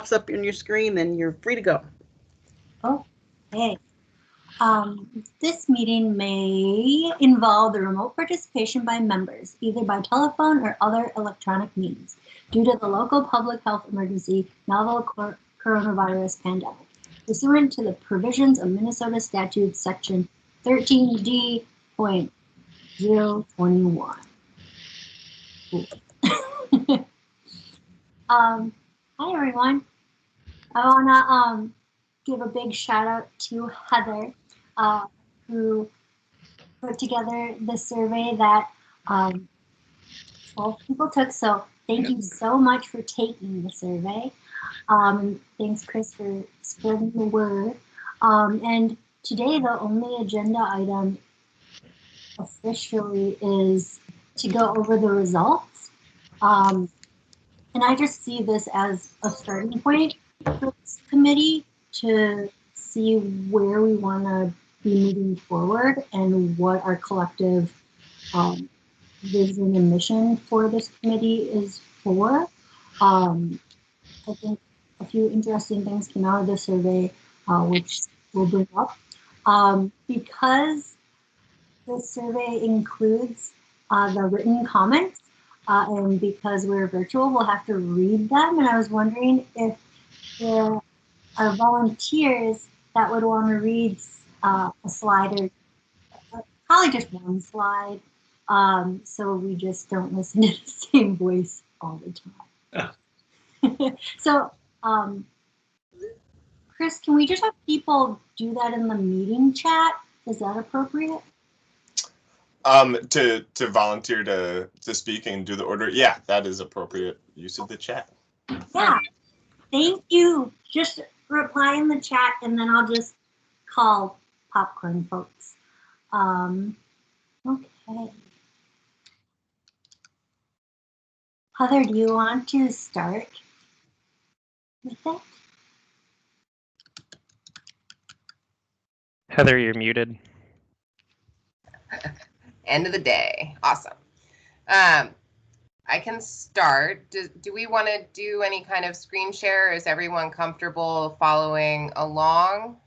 pops up on your screen, then you're free to go. Okay. This meeting may involve the remote participation by members, either by telephone or other electronic means, due to the local public health emergency, novel coronavirus pandemic, pursuant to the provisions of Minnesota Statute Section 13D.021. Hi everyone. I wanna give a big shout out to Heather, who put together the survey that 12 people took. So thank you so much for taking the survey. Thanks, Chris, for spreading the word. And today, the only agenda item officially is to go over the results. And I just see this as a starting point for this committee to see where we want to be moving forward and what our collective vision and mission for this committee is for. I think a few interesting things came out of the survey, which we'll bring up. Because the survey includes the written comments, and because we're virtual, we'll have to read them. And I was wondering if there are volunteers that would want to read a slide, or probably just one slide, so we just don't listen to the same voice all the time. So, Chris, can we just have people do that in the meeting chat? Is that appropriate? To volunteer to speak and do the order, yeah, that is appropriate use of the chat. Yeah, thank you. Just reply in the chat, and then I'll just call popcorn folks. Okay. Heather, do you want to start with it? Heather, you're muted. End of the day. Awesome. I can start. Do we want to do any kind of screen share? Is everyone comfortable following along?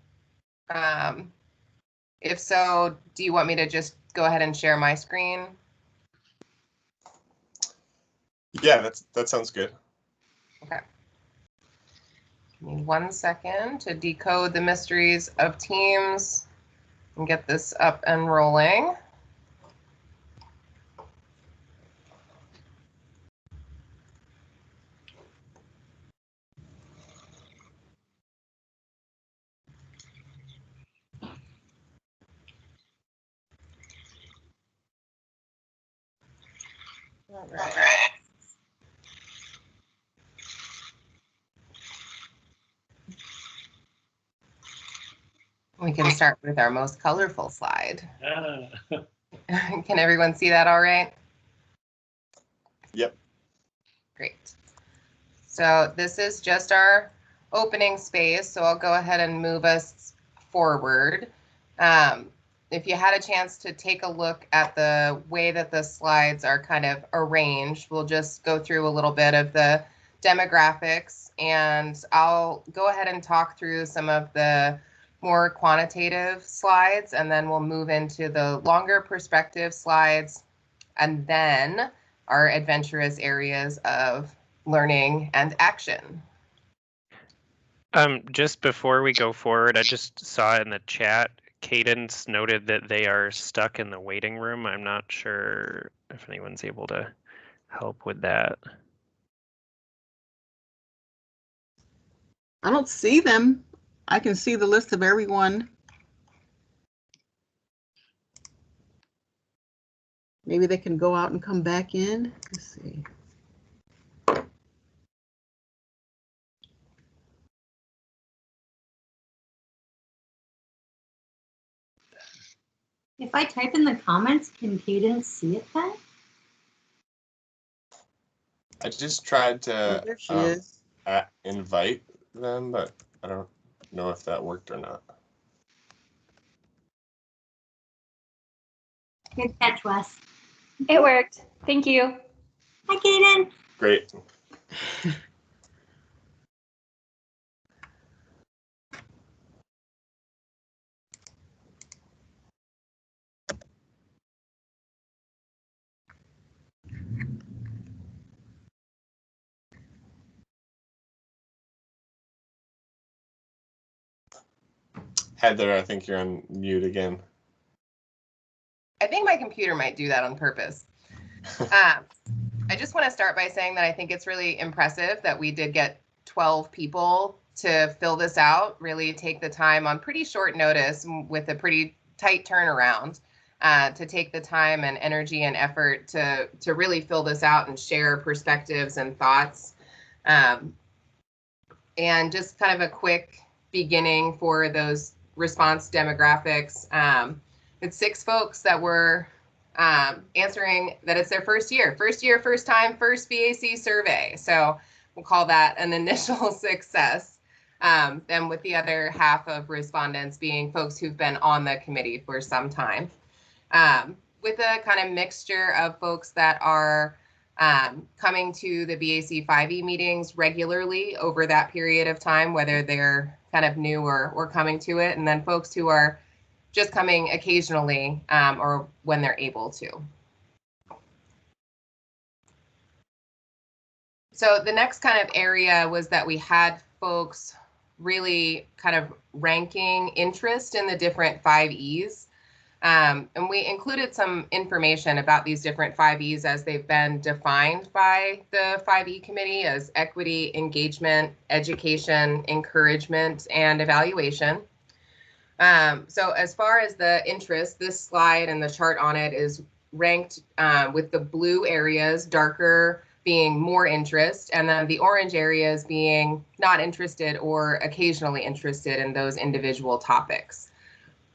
If so, do you want me to just go ahead and share my screen? Yeah, that sounds good. Okay. Give me 1 second to decode the mysteries of Teams and get this up and rolling. All right. We can start with our most colorful slide. Can everyone see that all right? Yep. Great. So this is just our opening space, so I'll go ahead and move us forward. If you had a chance to take a look at the way that the slides are kind of arranged, we'll just go through a little bit of the demographics, and I'll go ahead and talk through some of the more quantitative slides, and then we'll move into the longer perspective slides, and then our adventurous areas of learning and action. Just before we go forward, I just saw in the chat, Cadence noted that they are stuck in the waiting room. I'm not sure if anyone's able to help with that. I don't see them. I can see the list of everyone. Maybe they can go out and come back in. Let's see. If I type in the comments, can Cadence see it then? I just tried Oh, to there she is. invite them, but I don't know if that worked or not. Good catch, Wes. It worked. Thank you. Hi, Cadence. Great. Heather, I think you're on mute again. I think my computer might do that on purpose. I just want to start by saying that I think it's really impressive that we did get 12 people to fill this out, really take the time on pretty short notice with a pretty tight turnaround to take the time and energy and effort to really fill this out and share perspectives and thoughts. And just kind of a quick beginning for those response demographics. It's 6 folks that were answering that it's their first year, first time, first BAC survey. So we'll call that an initial success. Then with the other half of respondents being folks who've been on the committee for some time. With a kind of mixture of folks that are coming to the BAC 5E meetings regularly over that period of time, whether they're kind of new or coming to it, and then folks who are just coming occasionally or when they're able to. So the next kind of area was that we had folks really kind of ranking interest in the different 5Es. And we included some information about these different 5Es as they've been defined by the 5E committee as equity, engagement, education, encouragement, and evaluation. So as far as the interest, this slide and the chart on it is ranked with the blue areas, darker being more interest, and then the orange areas being not interested or occasionally interested in those individual topics.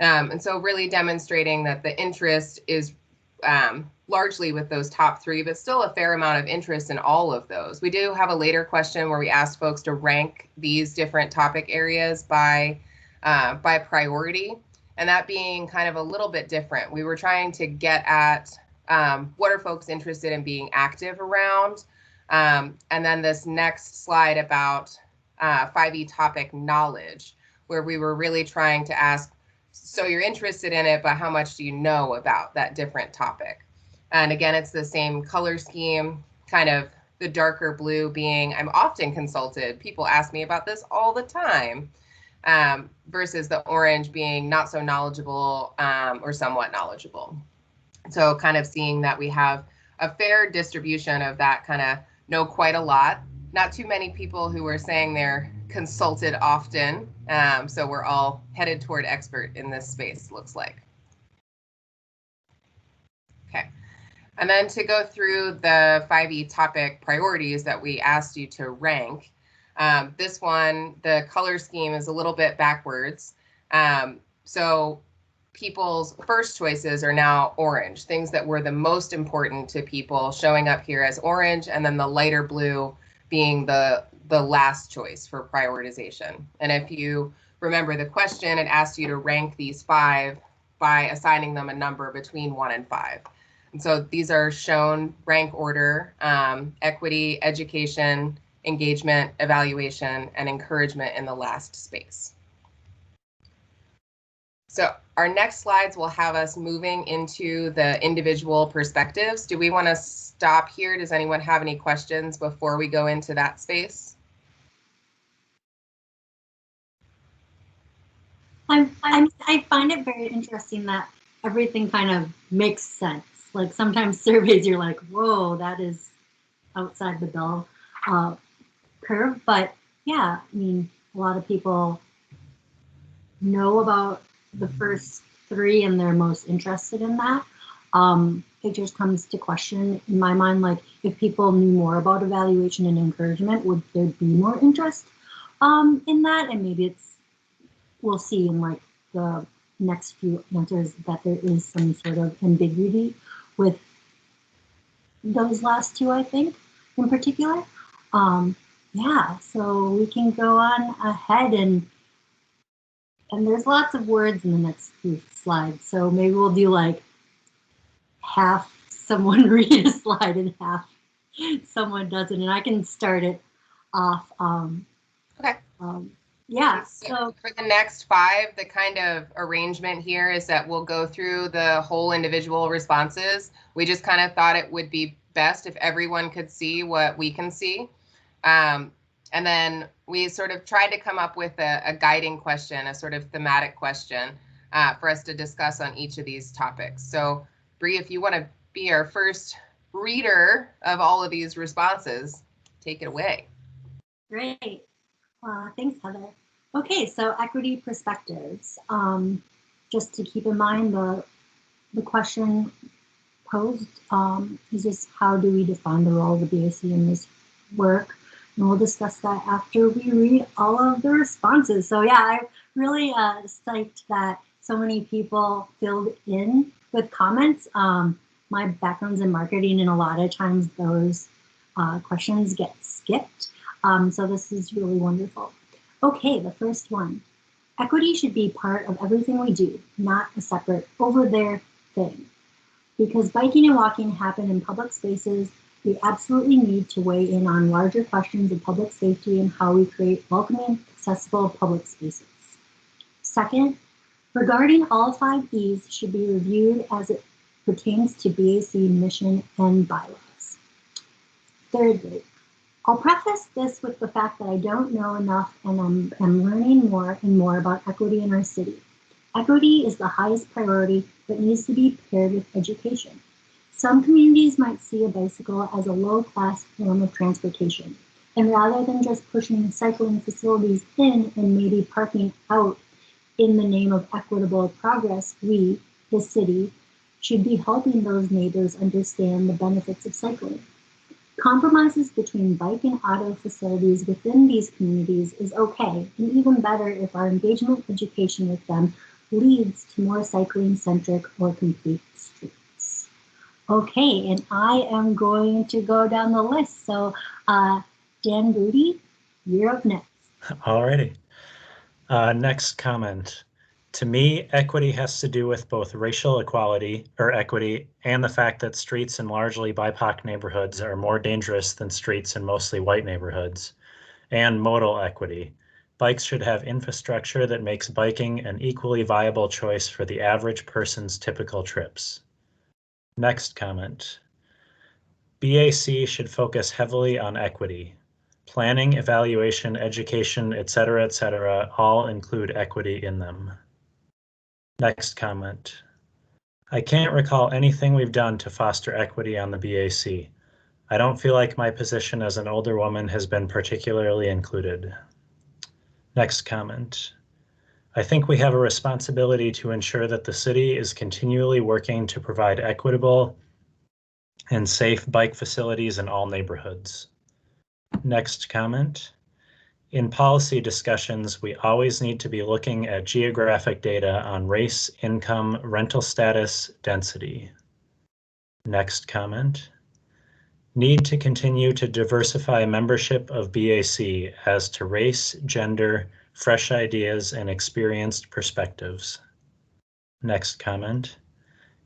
And so really demonstrating that the interest is largely with those top 3, but still a fair amount of interest in all of those. We do have a later question where we asked folks to rank these different topic areas by priority, and that being kind of a little bit different. We were trying to get at what are folks interested in being active around, and then this next slide about 5E topic knowledge, where we were really trying to ask, so you're interested in it, but how much do you know about that different topic? And again, it's the same color scheme, kind of the darker blue being, I'm often consulted, people ask me about this all the time, versus the orange being not so knowledgeable or somewhat knowledgeable. So kind of seeing that we have a fair distribution of that kind of know quite a lot. Not too many people who are saying they're consulted often. So we're all headed toward expert in this space, looks like. Okay. And then to go through the 5E topic priorities that we asked you to rank. This one, the color scheme is a little bit backwards. So people's first choices are now orange, things that were the most important to people showing up here as orange, and then the lighter blue being the last choice for prioritization. And if you remember the question, it asked you to rank these 5 by assigning them a number between 1 and 5. And so these are shown rank order, equity, education, engagement, evaluation, and encouragement in the last space. So our next slides will have us moving into the individual perspectives. Do we want to stop here? Does anyone have any questions before we go into that space? I find it very interesting that everything kind of makes sense. Like sometimes surveys, you're like, whoa, that is outside the bell curve. But yeah, I mean, a lot of people know about the first 3 and they're most interested in that. It just comes to question in my mind, like if people knew more about evaluation and encouragement, would there be more interest in that? And maybe we'll see in like the next few answers that there is some sort of ambiguity with those last 2, I think, in particular. Yeah, so we can go on ahead and there's lots of words in the next few slides. So maybe we'll do like half someone read a slide and half someone doesn't, and I can start it off. Okay. Yeah. So for the next 5, the kind of arrangement here is that we'll go through the whole individual responses. We just kind of thought it would be best if everyone could see what we can see. And then we sort of tried to come up with a guiding question, a sort of thematic question for us to discuss on each of these topics. So Bree, if you want to be our first reader of all of these responses, take it away. Great. Thanks, Heather. Okay, so equity perspectives. Just to keep in mind, the question posed is just how do we define the role of the BAC in this work? And we'll discuss that after we read all of the responses. So yeah, I'm really psyched that so many people filled in with comments. My background's in marketing, and a lot of times those questions get skipped. So this is really wonderful. Okay, the first one. Equity should be part of everything we do, not a separate over there thing. Because biking and walking happen in public spaces, we absolutely need to weigh in on larger questions of public safety and how we create welcoming, accessible public spaces. Second, regarding all 5 E's should be reviewed as it pertains to BAC mission and bylaws. Thirdly, I'll preface this with the fact that I don't know enough and I'm learning more and more about equity in our city. Equity is the highest priority, but needs to be paired with education. Some communities might see a bicycle as a low-class form of transportation, and rather than just pushing cycling facilities in and maybe parking out in the name of equitable progress, we, the city, should be helping those neighbors understand the benefits of cycling. Compromises between bike and auto facilities within these communities is okay, and even better if our engagement education with them leads to more cycling-centric or complete streets. Okay, and I am going to go down the list. So Dan Booty, you're up next. Alrighty. Next comment. To me, equity has to do with both racial equality or equity and the fact that streets in largely BIPOC neighborhoods are more dangerous than streets in mostly white neighborhoods, and modal equity. Bikes should have infrastructure that makes biking an equally viable choice for the average person's typical trips. Next comment. BAC should focus heavily on equity. Planning, evaluation, education, etc., all include equity in them. Next comment. I can't recall anything we've done to foster equity on the BAC. I don't feel like my position as an older woman has been particularly included. Next comment. I think we have a responsibility to ensure that the city is continually working to provide equitable and safe bike facilities in all neighborhoods. Next comment. In policy discussions, we always need to be looking at geographic data on race, income, rental status, density. Next comment. Need to continue to diversify membership of BAC as to race, gender, fresh ideas, and experienced perspectives. Next comment.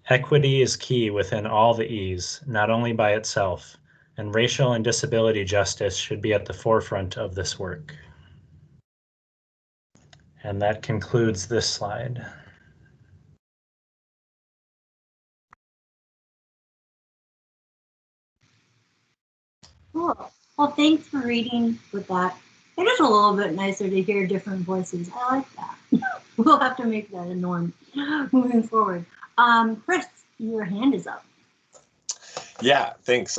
Equity is key within all the E's, not only by itself, and racial and disability justice should be at the forefront of this work. And that concludes this slide. Cool. Well, thanks for reading with that. It is a little bit nicer to hear different voices. I like that. We'll have to make that a norm moving forward. Chris, your hand is up. Yeah, thanks.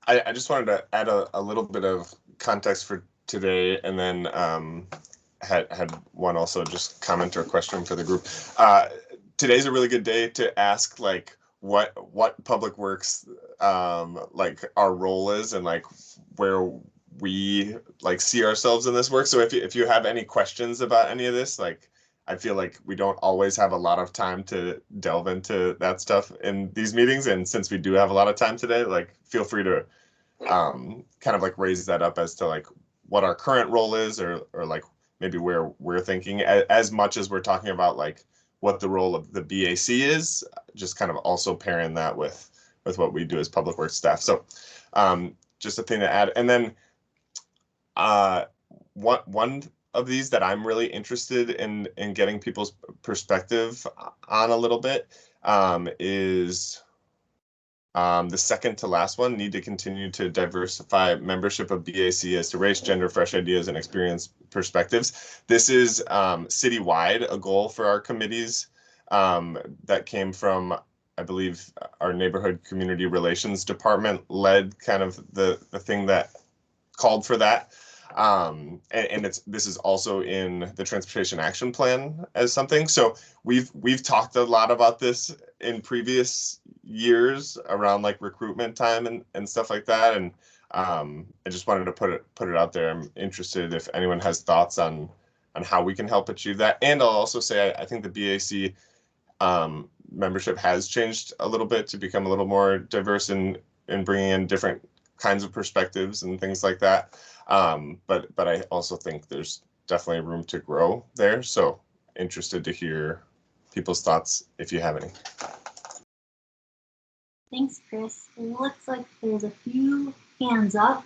I just wanted to add a little bit of context for today, and then had one also just comment or question for the group. Today's a really good day to ask like what public works like our role is and like where we like see ourselves in this work. So if you have any questions about any of this, like I feel like we don't always have a lot of time to delve into that stuff in these meetings, and since we do have a lot of time today, like feel free to kind of like raise that up as to like what our current role is, or like maybe where we're thinking, as much as we're talking about like what the role of the BAC is, just kind of also pairing that with what we do as public works staff. So just a thing to add. And then one of these that I'm really interested in getting people's perspective on a little bit is The second to last one, need to continue to diversify membership of BAC as to race, gender, fresh ideas, and experience perspectives. This is citywide, a goal for our committees that came from, I believe, our neighborhood community relations department led kind of the thing that called for that. And this is also in the transportation action plan as something. So we've talked a lot about this in previous years around like recruitment time and stuff like that. And I just wanted to put it out there. I'm interested if anyone has thoughts on how we can help achieve that. And I'll also say I think the BAC membership has changed a little bit to become a little more diverse in bringing in different kinds of perspectives and things like that. But I also think there's definitely room to grow there. So interested to hear people's thoughts if you have any. Thanks, Chris. It looks like there's a few hands up.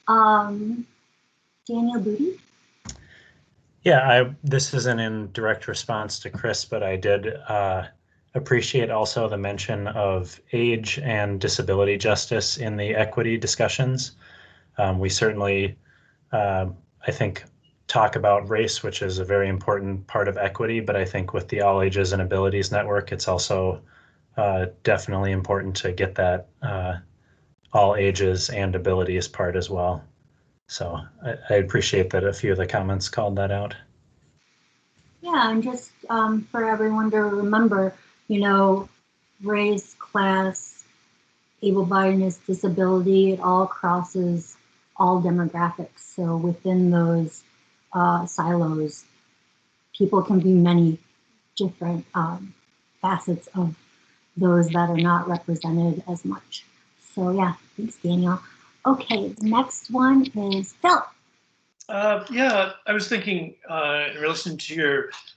Daniel Booty. Yeah, this isn't in direct response to Chris, but I did appreciate also the mention of age and disability justice in the equity discussions. We certainly, I think, talk about race, which is a very important part of equity, but I think with the All Ages and Abilities Network, it's also definitely important to get that all ages and abilities part as well. So I appreciate that a few of the comments called that out. Yeah, and just for everyone to remember, you know, race, class, able-bodiedness, disability, it all crosses all demographics. So within those silos, people can be many different facets of those that are not represented as much. So yeah, thanks, Daniel. Okay, the next one is Phil. Yeah, I was thinking in relation to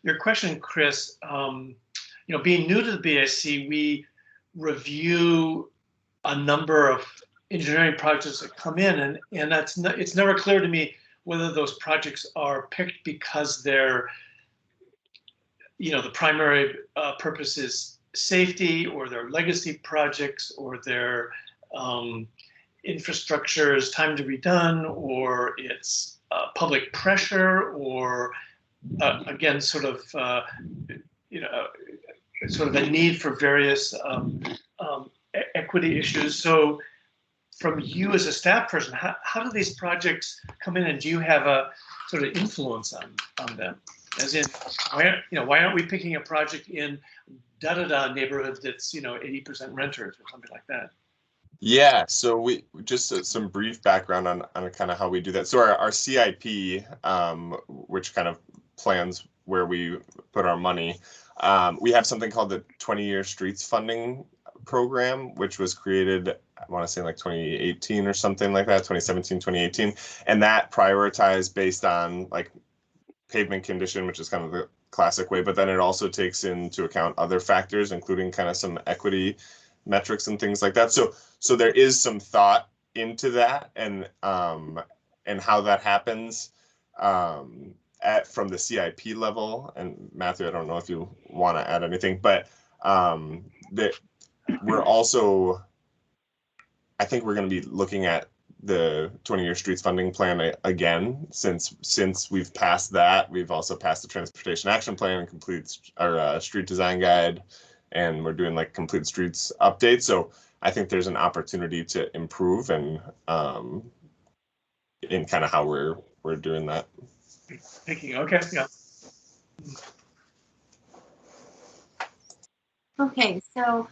your question, Chris. You know, being new to the BAC, we review a number of engineering projects that come in, and it's never clear to me whether those projects are picked because they're, you know, the primary purpose is safety, or they're legacy projects, or their infrastructure is time to be done, or it's public pressure, or again, sort of, you know, sort of a need for various equity issues. So from you as a staff person, how do these projects come in, and do you have a sort of influence on them? As in, why aren't we picking a project in da-da-da neighborhood that's, you know, 80% renters or something like that? Yeah, so we just some brief background on kind of how we do that. So our CIP, which kind of plans where we put our money, we have something called the 20-year streets funding program, which was created, I want to say like 2018 or something like that, 2017, 2018. And that prioritized based on like pavement condition, which is kind of the classic way, but then it also takes into account other factors, including kind of some equity metrics and things like that. So there is some thought into that, and how that happens from the CIP level. And Matthew, I don't know if you want to add anything, but that we're also, I think we're going to be looking at the 20-year streets funding plan again, since we've passed that. We've also passed the transportation action plan and complete our street design guide, and we're doing like complete streets updates. So I think there's an opportunity to improve and in kind of how we're doing that. Thinking, okay, yeah. Okay, so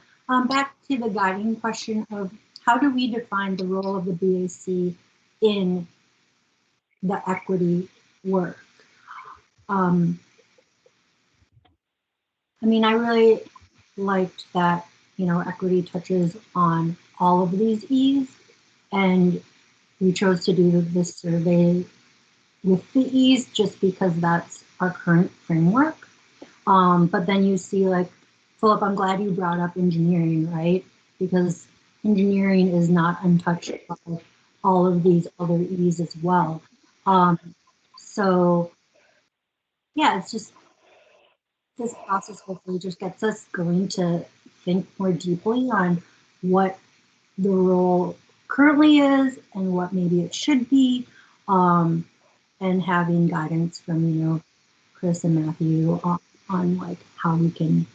back to the guiding question of how do we define the role of the BAC in the equity work? I mean, I really liked that, you know, equity touches on all of these E's, and we chose to do this survey with the E's just because that's our current framework. But then you see, like, Philip, I'm glad you brought up engineering, right? Because engineering is not untouched by all of these other E's as well. So yeah, it's just, this process hopefully just gets us going to think more deeply on what the role currently is and what maybe it should be, and having guidance from Chris and Matthew on like how we can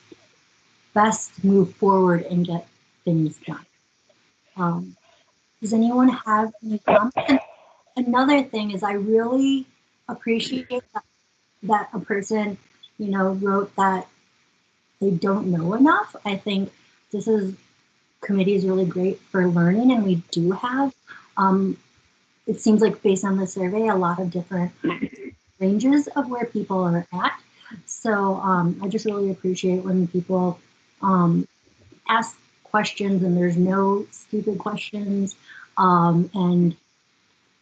best move forward and get things done. Does anyone have any comments? And another thing is I really appreciate that a person wrote that they don't know enough. I think committee is really great for learning, and we do have, it seems like based on the survey, a lot of different ranges of where people are at. So I just really appreciate when people ask questions and there's no stupid questions. And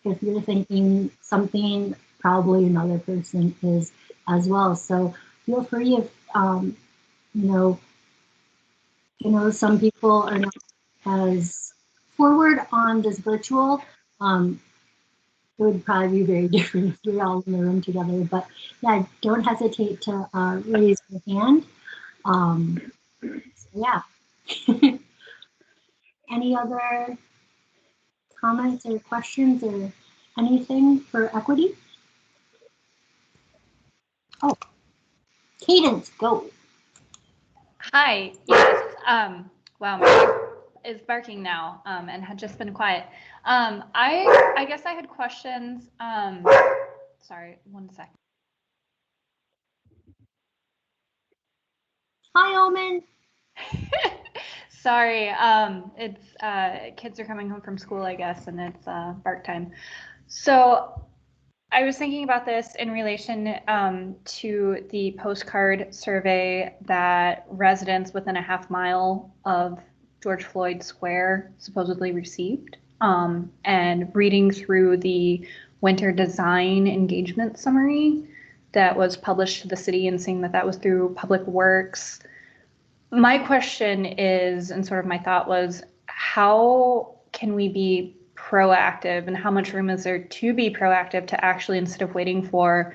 if you're thinking something, probably another person is as well. So feel free if, some people are not as forward on this virtual. It would probably be very different if we're all in the room together. But yeah, don't hesitate to raise your hand. So yeah. Any other comments or questions or anything for equity? Oh, Cadence, go. Hi. Yes. Wow, my dog is barking now and had just been quiet. I guess I had questions. Sorry, 1 second. Hi, Omen. Sorry, it's kids are coming home from school, I guess, and it's bark time. So I was thinking about this in relation to the postcard survey that residents within a half-mile of George Floyd Square supposedly received, and reading through the winter design engagement summary that was published to the city and seeing that was through Public Works. My question is, and sort of my thought was, how can we be proactive, and how much room is there to be proactive to actually, instead of waiting for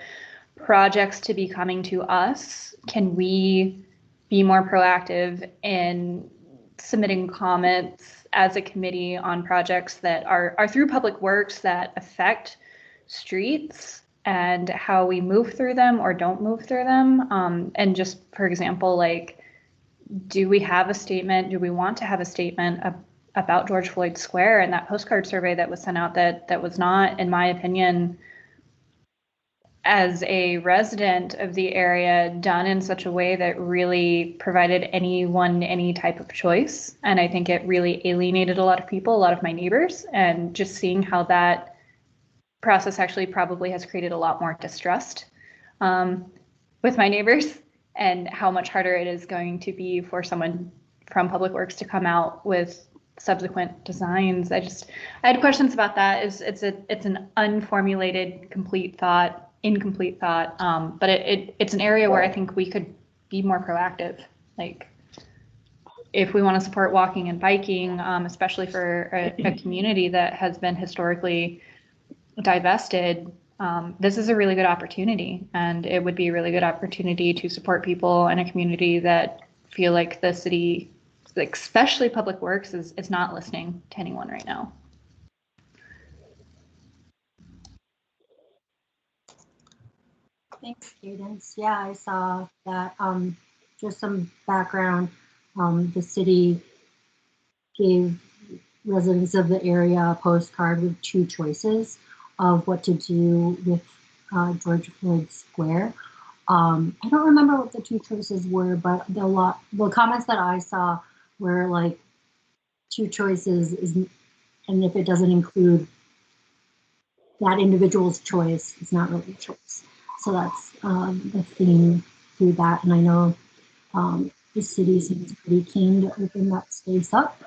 projects to be coming to us, can we be more proactive in submitting comments as a committee on projects that are through Public Works that affect streets and how we move through them or don't move through them? And just, for example, like, do we have a statement? Do we want to have a statement about George Floyd Square and that postcard survey that was sent out that was not, in my opinion, as a resident of the area, done in such a way that really provided anyone any type of choice? And I think it really alienated a lot of people, a lot of my neighbors, and just seeing how that process actually probably has created a lot more distrust with my neighbors, and how much harder it is going to be for someone from Public Works to come out with subsequent designs. I had questions about that. It's an unformulated, incomplete thought, but it's an area where I think we could be more proactive. Like, if we want to support walking and biking, especially for a community that has been historically divested, this is a really good opportunity, and it would be a really good opportunity to support people in a community that feel like the city, especially Public Works, is not listening to anyone right now. Thanks, Cadence. Yeah, I saw that. Just some background. The city gave residents of the area a postcard with 2 choices of what to do with George Floyd Square. I don't remember what the 2 choices were, but the comments that I saw were like 2 choices and if it doesn't include that individual's choice, it's not really a choice. So that's the theme through that. And I know the city seems pretty keen to open that space up.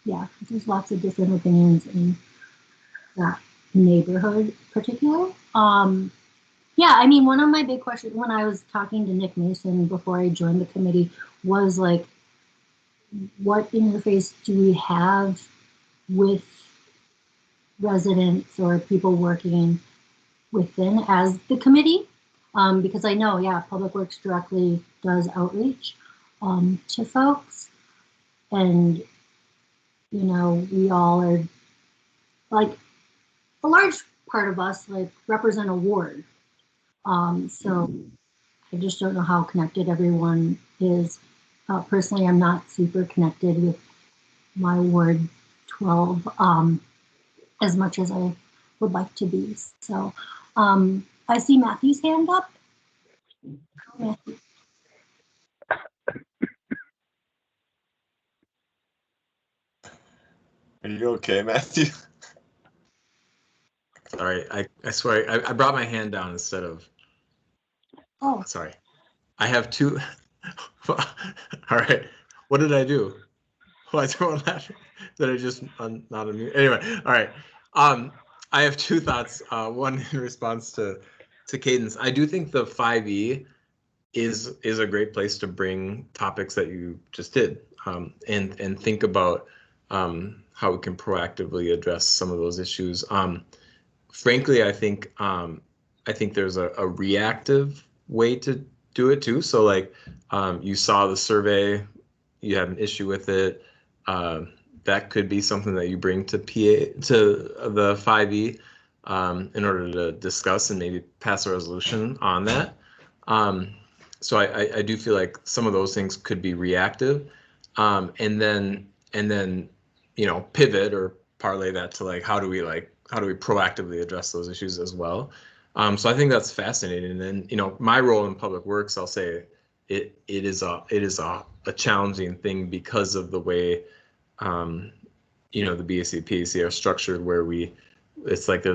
Yeah, there's lots of different opinions in that neighborhood in particular. Yeah, I mean, one of my big questions when I was talking to Nick Mason before I joined the committee was like, what interface do we have with residents or people working within as the committee? Because I know, yeah, Public Works directly does outreach to folks. And, you know, we all are, like, a large part of us, like, represent a ward. So I just don't know how connected everyone is. Personally, I'm not super connected with my Ward 12 as much as I would like to be. So I see Matthew's hand up. Matthew. Are you okay, Matthew? Sorry, I swear I brought my hand down instead of. Oh, Sorry, I have two. All right, what did I do? Why is everyone laughing? Did I just not unmute? Anyway, all right. I have two thoughts. One in response to Cadence. I do think the 5E is a great place to bring topics that you just did, and think about how we can proactively address some of those issues. Frankly, I think there's a reactive way to do it too. So like you saw the survey, you have an issue with it. That could be something that you bring to the 5E in order to discuss and maybe pass a resolution on that. So I do feel like some of those things could be reactive, and then you know, pivot or parlay that to like how do we proactively address those issues as well. So I think that's fascinating. And then, you know, my role in public works, I'll say it is a challenging thing because of the way you know, the BAC PAC are structured, where it's like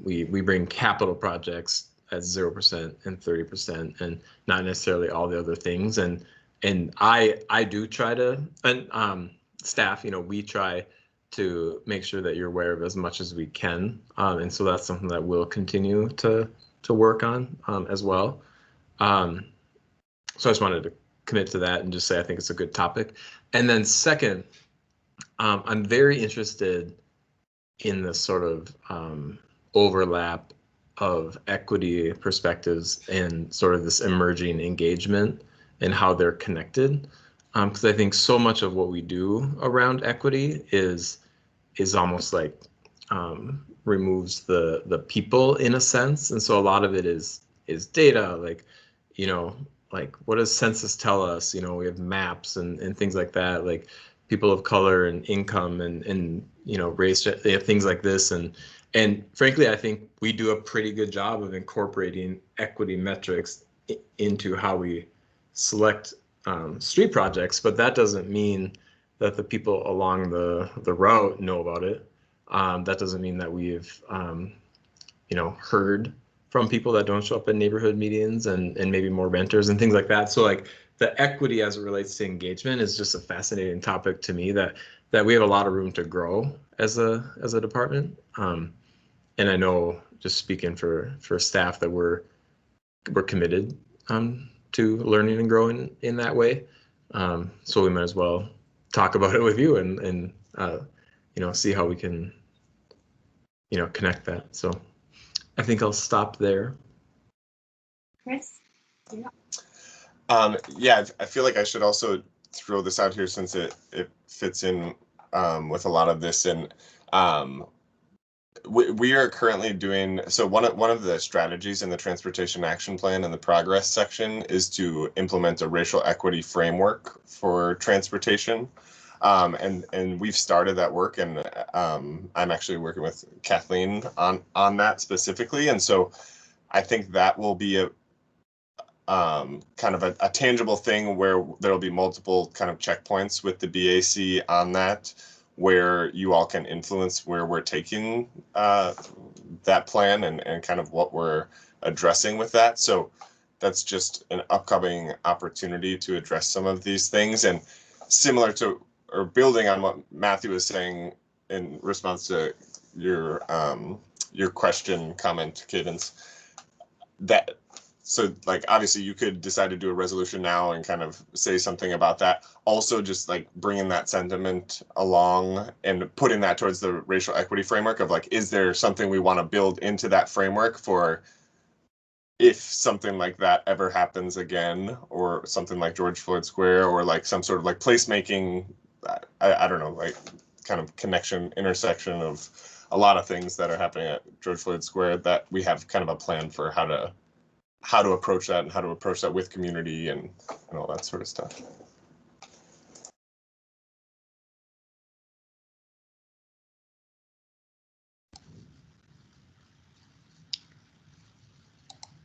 we bring capital projects at 0% and 30% and not necessarily all the other things. And I do try to, and staff, you know, we try to make sure that you're aware of as much as we can. And so that's something that we'll continue to work on as well. So I just wanted to commit to that and just say I think it's a good topic. And then second, I'm very interested in the sort of overlap of equity perspectives and sort of this emerging engagement and how they're connected. Because I think so much of what we do around equity is almost like removes the people in a sense. And so a lot of it is data, like, you know, like what does census tell us? You know, we have maps and things like that, like people of color and income and you know, race, things like this. And frankly, I think we do a pretty good job of incorporating equity metrics into how we select street projects, but that doesn't mean that the people along the route know about it. That doesn't mean that we've you know, heard from people that don't show up at neighborhood meetings and maybe more renters and things like that. So like the equity as it relates to engagement is just a fascinating topic to me that we have a lot of room to grow as a department. And I know, just speaking for staff, that we're committed to learning and growing in that way. So we might as well talk about it with you and you know, see how we can, you know, connect that. So I think I'll stop there. Chris? Yeah, I feel like I should also throw this out here since it fits in with a lot of this. And we are currently doing, so one of the strategies in the Transportation Action Plan and the progress section is to implement a racial equity framework for transportation. And we've started that work, and I'm actually working with Kathleen on that specifically. And so I think that will be a kind of a tangible thing where there'll be multiple kind of checkpoints with the BAC on that, where you all can influence where we're taking that plan and kind of what we're addressing with that. So that's just an upcoming opportunity to address some of these things. And similar to, or building on what Matthew was saying in response to your question, comment, Cadence, that, so like obviously you could decide to do a resolution now and kind of say something about that. Also just like bringing that sentiment along and putting that towards the racial equity framework of like, is there something we want to build into that framework for if something like that ever happens again, or something like George Floyd Square, or like some sort of like placemaking I don't know, like kind of connection, intersection of a lot of things that are happening at George Floyd Square, that we have kind of a plan for how to approach that and how to approach that with community and all that sort of stuff.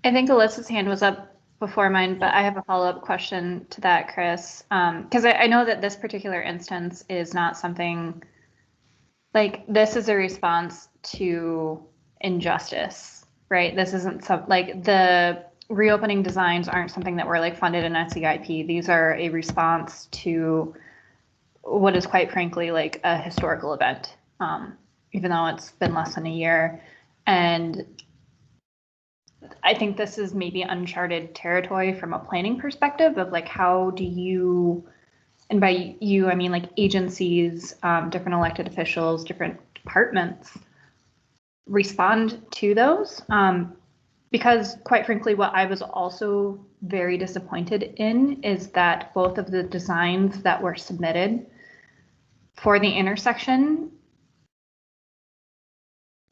I think Alyssa's hand was up before mine, but I have a follow-up question to that, Chris. Because I know that this particular instance is not something like this is a response to injustice, right? This isn't like the reopening designs aren't something that were like funded in SEIP. These are a response to what is quite frankly like a historical event, even though it's been less than a year. And I think this is maybe uncharted territory from a planning perspective of like, how do you, and by you, I mean like agencies, different elected officials, different departments respond to those. Because quite frankly, what I was also very disappointed in is that both of the designs that were submitted for the intersection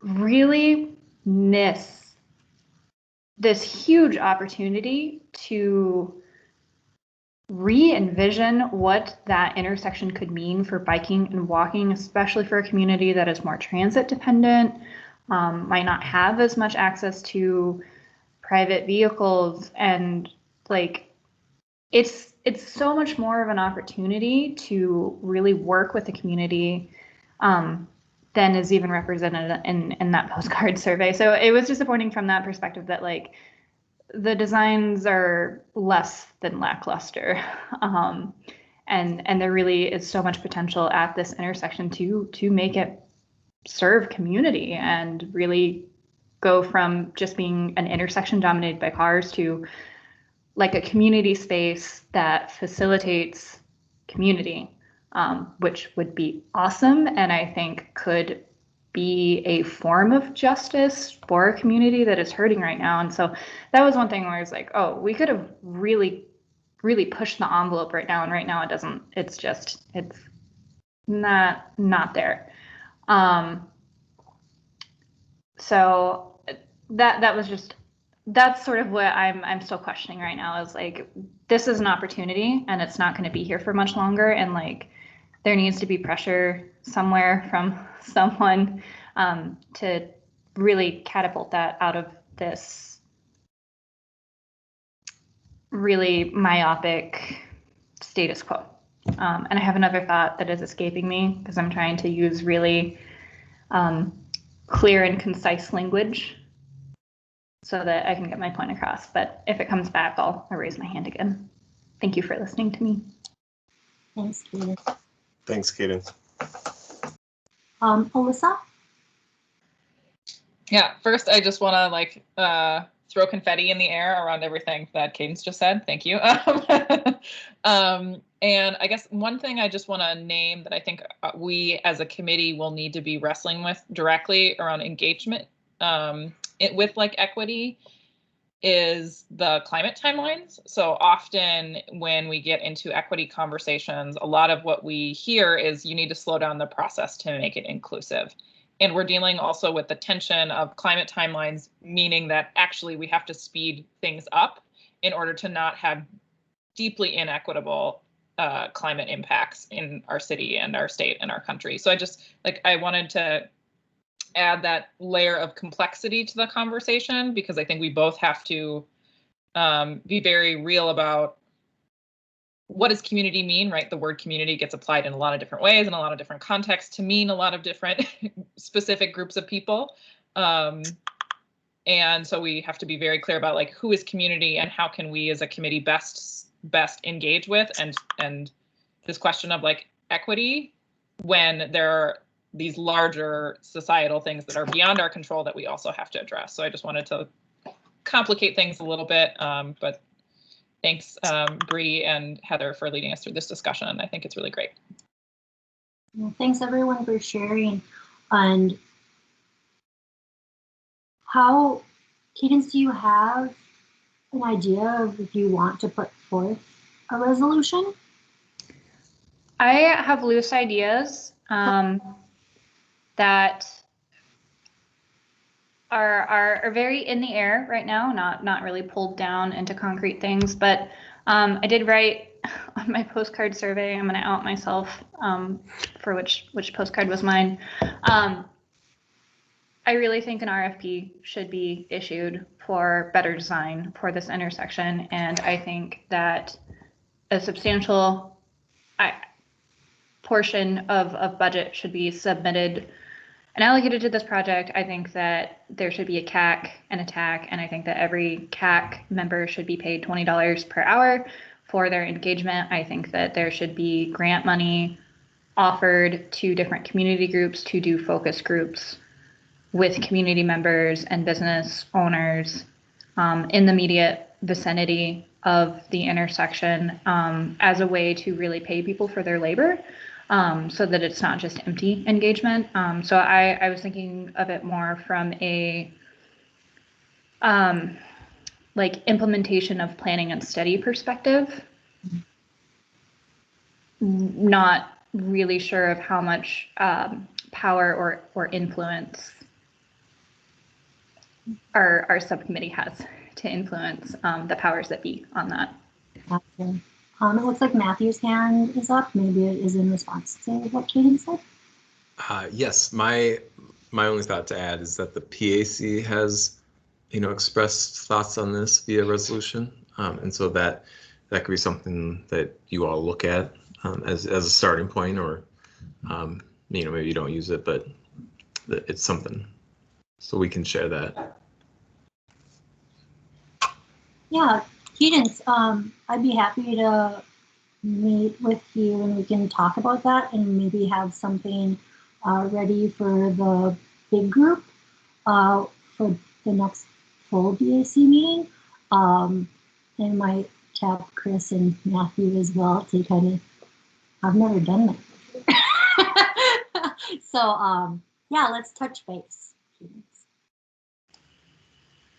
really miss this huge opportunity to re-envision what that intersection could mean for biking and walking, especially for a community that is more transit dependent, might not have as much access to private vehicles, and like it's so much more of an opportunity to really work with the community than is even represented in that postcard survey. So it was disappointing from that perspective that like the designs are less than lackluster. And there really is so much potential at this intersection to make it serve community and really go from just being an intersection dominated by cars to like a community space that facilitates community. Which would be awesome, and I think could be a form of justice for a community that is hurting right now. And so that was one thing where I was like, oh, we could have really, really pushed the envelope right now, and right now it doesn't. It's not there. So that was just, that's sort of what I'm still questioning right now, is like, this is an opportunity and it's not going to be here for much longer, and like there needs to be pressure somewhere from someone to really catapult that out of this really myopic status quo. And I have another thought that is escaping me because I'm trying to use really clear and concise language so that I can get my point across. But if it comes back, I'll raise my hand again. Thank you for listening to me. Thanks, Kaden. Thanks, Kaden. Alyssa? Yeah, first I just want to like throw confetti in the air around everything that Cadence just said. Thank you. And I guess one thing I just want to name that I think we as a committee will need to be wrestling with directly around engagement with like equity is the climate timelines. So often when we get into equity conversations, a lot of what we hear is you need to slow down the process to make it inclusive. And we're dealing also with the tension of climate timelines, meaning that actually we have to speed things up in order to not have deeply inequitable climate impacts in our city and our state and our country. So I wanted to add that layer of complexity to the conversation, because I think we both have to be very real about what does community mean, right? The word community gets applied in a lot of different ways in a lot of different contexts to mean a lot of different specific groups of people. And so we have to be very clear about like who is community and how can we as a committee best engage with and this question of like equity when there are these larger societal things that are beyond our control that we also have to address. So I just wanted to complicate things a little bit, but thanks Bree and Heather for leading us through this discussion. I think it's really great. Well, thanks everyone for sharing. And how, Cadence, do you have an idea of if you want to put forth a resolution? I have loose ideas that are very in the air right now, not really pulled down into concrete things. But I did write on my postcard survey. I'm going to out myself for which postcard was mine. I really think an RFP should be issued for better design for this intersection, and I think that a substantial portion of budget should be submitted and allocated to this project. I think that there should be a CAC and a TAC, and I think that every CAC member should be paid $20 per hour for their engagement. I think that there should be grant money offered to different community groups to do focus groups with community members and business owners in the immediate vicinity of the intersection as a way to really pay people for their labor. So that it's not just empty engagement. So I was thinking of it more from a like implementation of planning and study perspective. Not really sure of how much power or influence our subcommittee has to influence the powers that be on that. Gotcha. It looks like Matthew's hand is up. Maybe it is in response to what Kaden said. Yes, my only thought to add is that the PAC has, expressed thoughts on this via resolution, and so that could be something that you all look at as a starting point, or maybe you don't use it, but it's something, so we can share that. Yeah, Cadence, I'd be happy to meet with you and we can talk about that and maybe have something ready for the big group for the next full BAC meeting. And might tap Chris and Matthew as well to kind of, I've never done that before. So yeah, let's touch base. Cadence.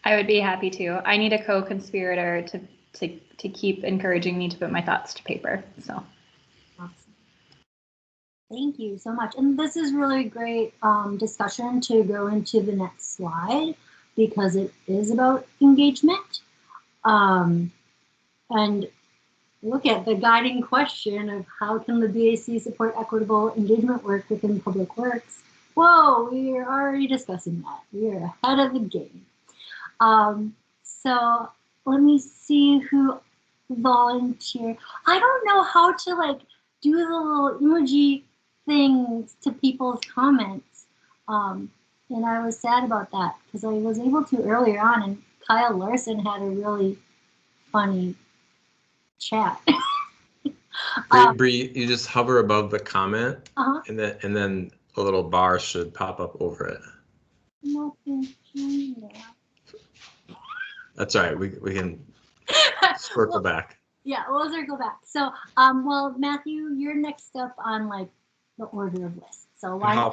I would be happy to. I need a co-conspirator to keep encouraging me to put my thoughts to paper. So awesome. Thank you so much. And this is really great discussion to go into the next slide because it is about engagement. And look at the guiding question of how can the BAC support equitable engagement work within public works? Whoa, we are already discussing that. We are ahead of the game. So let me see who volunteered. I don't know how to like do the little emoji things to people's comments. And I was sad about that because I was able to earlier on, and Kyle Larson had a really funny chat. Bree, you just hover above the comment, and then a little bar should pop up over it. Nothing changed. That's all right. We can circle back. Yeah, we'll circle back. So, well, Matthew, you're next up on like the order of lists. So why? How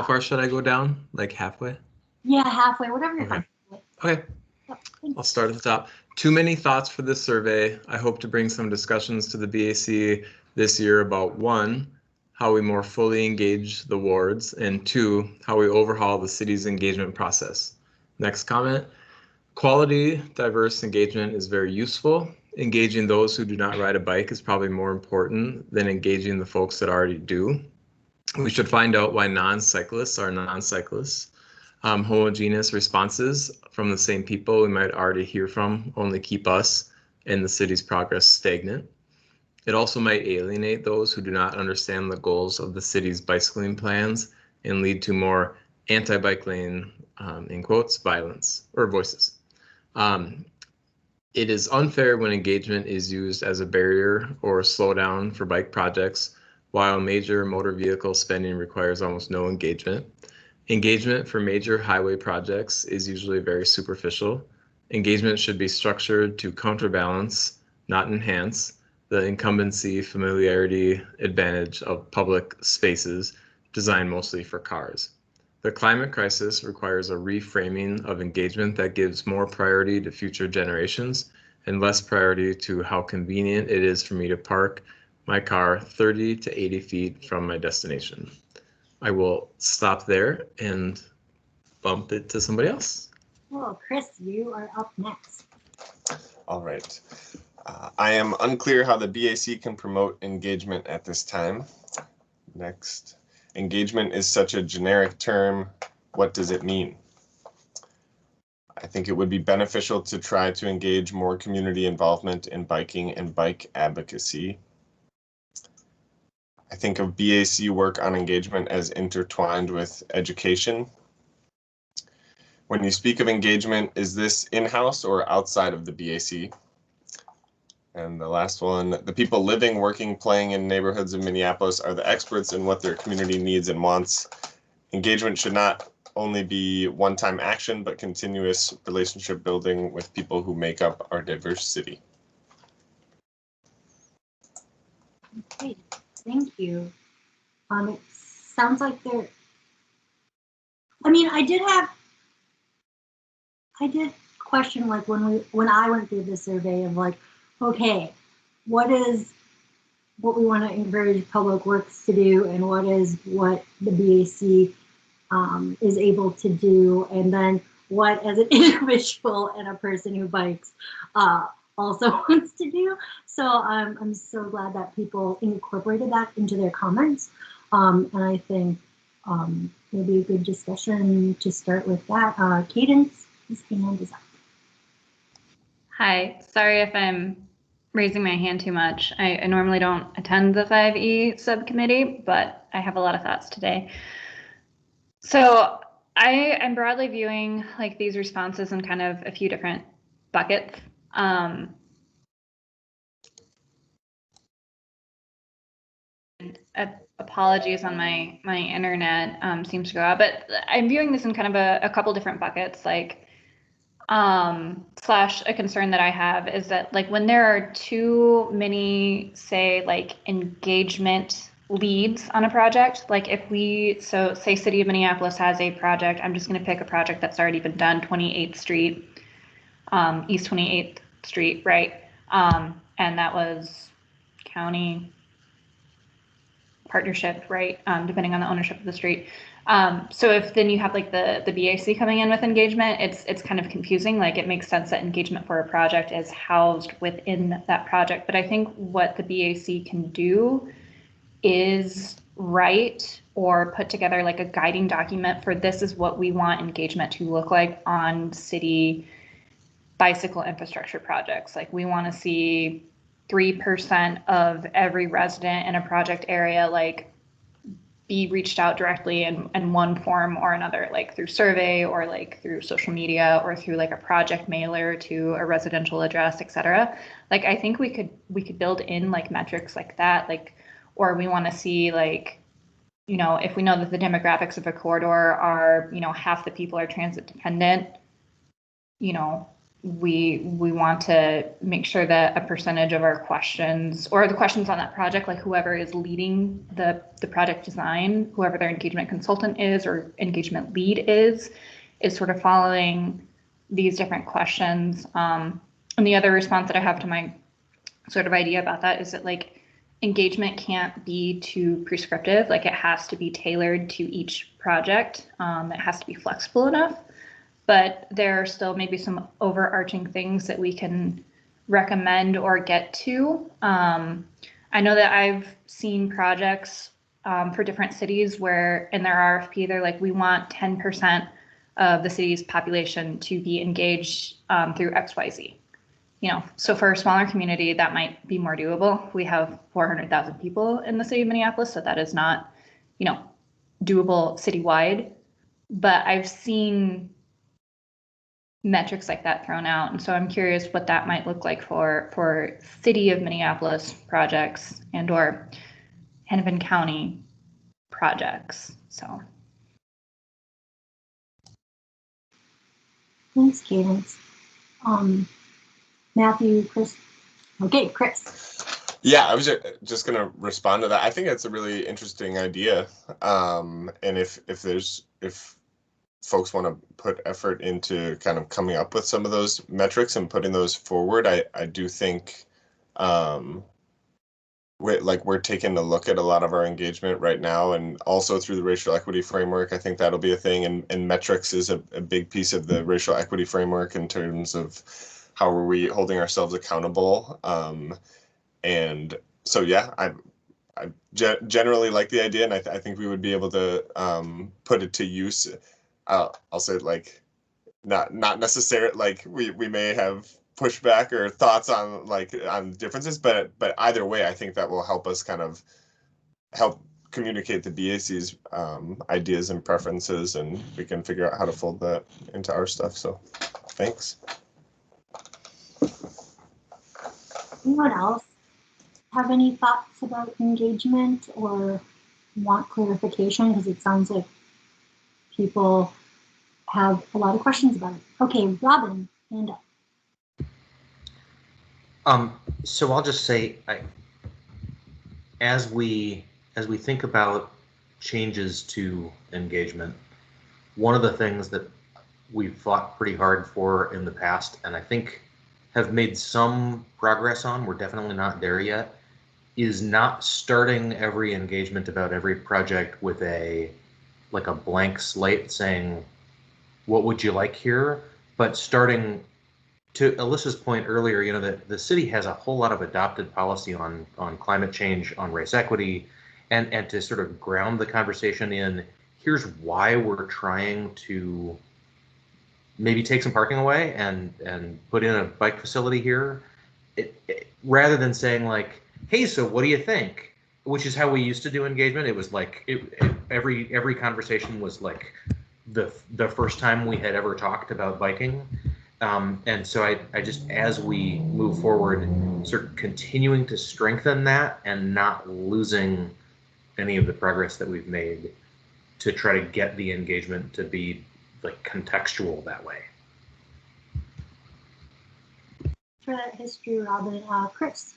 far should I go down? Like halfway? Yeah, halfway. Whatever you're comfortable with. Okay. Yep, I'll start at the top. Too many thoughts for this survey. I hope to bring some discussions to the BAC this year about 1, how we more fully engage the wards, and 2, how we overhaul the city's engagement process. Next comment. Quality, diverse engagement is very useful. Engaging those who do not ride a bike is probably more important than engaging the folks that already do. We should find out why non-cyclists are non-cyclists. Homogeneous responses from the same people we might already hear from only keep us and the city's progress stagnant. It also might alienate those who do not understand the goals of the city's bicycling plans and lead to more anti-bike lane, in quotes, violence or voices. It is unfair when engagement is used as a barrier or a slowdown for bike projects, while major motor vehicle spending requires almost no engagement. Engagement for major highway projects is usually very superficial. Engagement should be structured to counterbalance, not enhance, the incumbency, familiarity, advantage of public spaces designed mostly for cars. The climate crisis requires a reframing of engagement that gives more priority to future generations and less priority to how convenient it is for me to park my car 30 to 80 feet from my destination. I will stop there and bump it to somebody else. Well, Chris, you are up next. All right. I am unclear how the BAC can promote engagement at this time. Next. Engagement is such a generic term. What does it mean? I think it would be beneficial to try to engage more community involvement in biking and bike advocacy. I think of BAC work on engagement as intertwined with education. When you speak of engagement, is this in-house or outside of the BAC? And the last one, the people living, working, playing in neighborhoods of Minneapolis are the experts in what their community needs and wants. Engagement should not only be one-time action, but continuous relationship building with people who make up our diverse city. Okay, thank you. It sounds like there, I mean, I did question, like, when I went through the survey of like, okay, what we want to encourage public works to do, and what the BAC is able to do, and then what as an individual and a person who bikes also wants to do. So I'm so glad that people incorporated that into their comments, and I think it'll be a good discussion to start with that. Cadence, his hand is up. Hi, sorry if I'm raising my hand too much. I normally don't attend the 5E subcommittee, but I have a lot of thoughts today. So I'm broadly viewing like these responses in kind of a few different buckets. Apologies on my internet seems to go out, but I'm viewing this in kind of a couple different buckets, like slash a concern that I have is that like when there are too many, say, like engagement leads on a project, like if say City of Minneapolis has a project, I'm just going to pick a project that's already been done, 28th Street, East 28th Street, right? And that was county partnership, right? Depending on the ownership of the street. So if then you have like the BAC coming in with engagement, it's kind of confusing. Like it makes sense that engagement for a project is housed within that project. But I think what the BAC can do is write or put together like a guiding document for this is what we want engagement to look like on city bicycle infrastructure projects. Like we want to see 3% of every resident in a project area like be reached out directly in one form or another, like through survey or like through social media or through like a project mailer to a residential address, etc. Like I think we could build in like metrics like that, like, or we want to see like, you know, if we know that the demographics of a corridor are, you know, half the people are transit dependent, you know, we want to make sure that a percentage of our questions or the questions on that project, like whoever is leading the project design, whoever their engagement consultant is or engagement lead is sort of following these different questions. And the other response that I have to my sort of idea about that is that like engagement can't be too prescriptive. Like it has to be tailored to each project. It has to be flexible enough. But there are still maybe some overarching things that we can recommend or get to. I know that I've seen projects for different cities where in their RFP, they're like, we want 10% of the city's population to be engaged through XYZ. You know, so for a smaller community, that might be more doable. We have 400,000 people in the city of Minneapolis, so that is not, you know, doable citywide. But I've seen metrics like that thrown out. And so I'm curious what that might look like for City of Minneapolis projects and or Hennepin County projects. So. Thanks, Cadence. Matthew, Chris. Okay, Chris. Yeah, I was just going to respond to that. I think that's a really interesting idea. And if folks want to put effort into kind of coming up with some of those metrics and putting those forward, I do think we're taking a look at a lot of our engagement right now, and also through the racial equity framework. I think that'll be a thing, and metrics is a big piece of the racial equity framework in terms of how are we holding ourselves accountable. And so yeah, I generally like the idea, and I think we would be able to put it to use. I'll say like not necessarily like we may have pushback or thoughts on differences, but either way, I think that will help us kind of help communicate the BAC's ideas and preferences, and we can figure out how to fold that into our stuff. So thanks. Anyone else have any thoughts about engagement or want clarification? Because it sounds like people have a lot of questions about it. Okay, Robin, hand up. So I'll just say, as we think about changes to engagement, one of the things that we've fought pretty hard for in the past, and I think have made some progress on, we're definitely not there yet, is not starting every engagement about every project with a blank slate saying, what would you like here? But starting, to Alyssa's point earlier, you know, that the city has a whole lot of adopted policy on climate change, on race equity, and to sort of ground the conversation in, here's why we're trying to maybe take some parking away and put in a bike facility here, rather than saying like, hey, so what do you think? Which is how we used to do engagement. It was like every conversation was like the first time we had ever talked about biking. And so I just, as we move forward, sort of continuing to strengthen that and not losing any of the progress that we've made to try to get the engagement to be like contextual that way. For that history, Robin, Chris.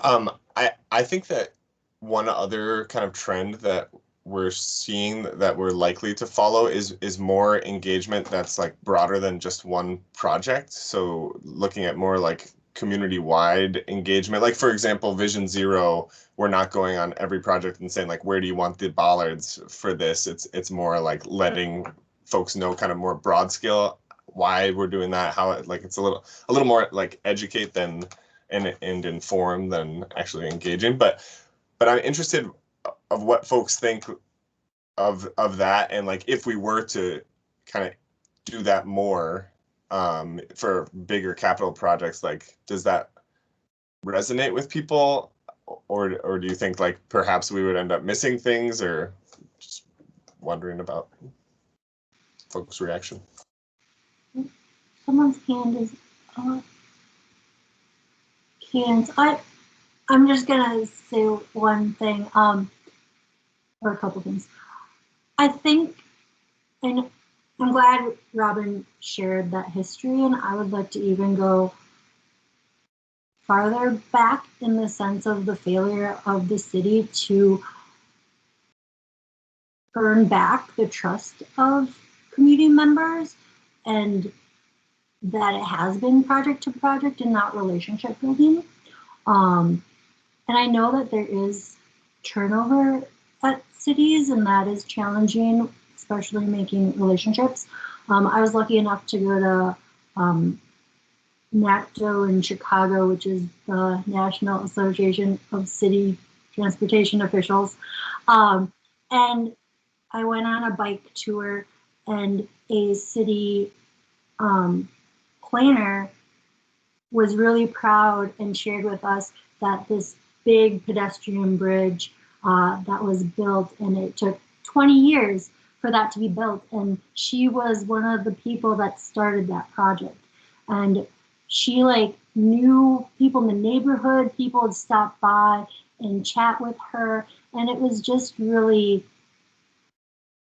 I think that one other kind of trend that we're seeing that we're likely to follow is more engagement that's like broader than just one project. So looking at more like community-wide engagement, like for example, Vision Zero, we're not going on every project and saying like, where do you want the bollards for this? It's more like letting folks know kind of more broad scale why we're doing that, how like it's a little more like educate than and inform than actually engaging. But I'm interested of what folks think of that, and like if we were to kind of do that more for bigger capital projects, like does that resonate with people, or do you think like perhaps we would end up missing things, or just wondering about folks' reaction? Someone's hand is up. Hands. I'm just gonna say one thing, or a couple things. I think, and I'm glad Robin shared that history, and I would like to even go farther back in the sense of the failure of the city to earn back the trust of community members, and that it has been project to project and not relationship building. And I know that there is turnover at cities, and that is challenging, especially making relationships. I was lucky enough to go to NACTO in Chicago, which is the National Association of City Transportation Officials. And I went on a bike tour, and a city planner was really proud and shared with us that this big pedestrian bridge that was built, and it took 20 years for that to be built, and she was one of the people that started that project. And she like knew people in the neighborhood, people would stop by and chat with her, and it was just really,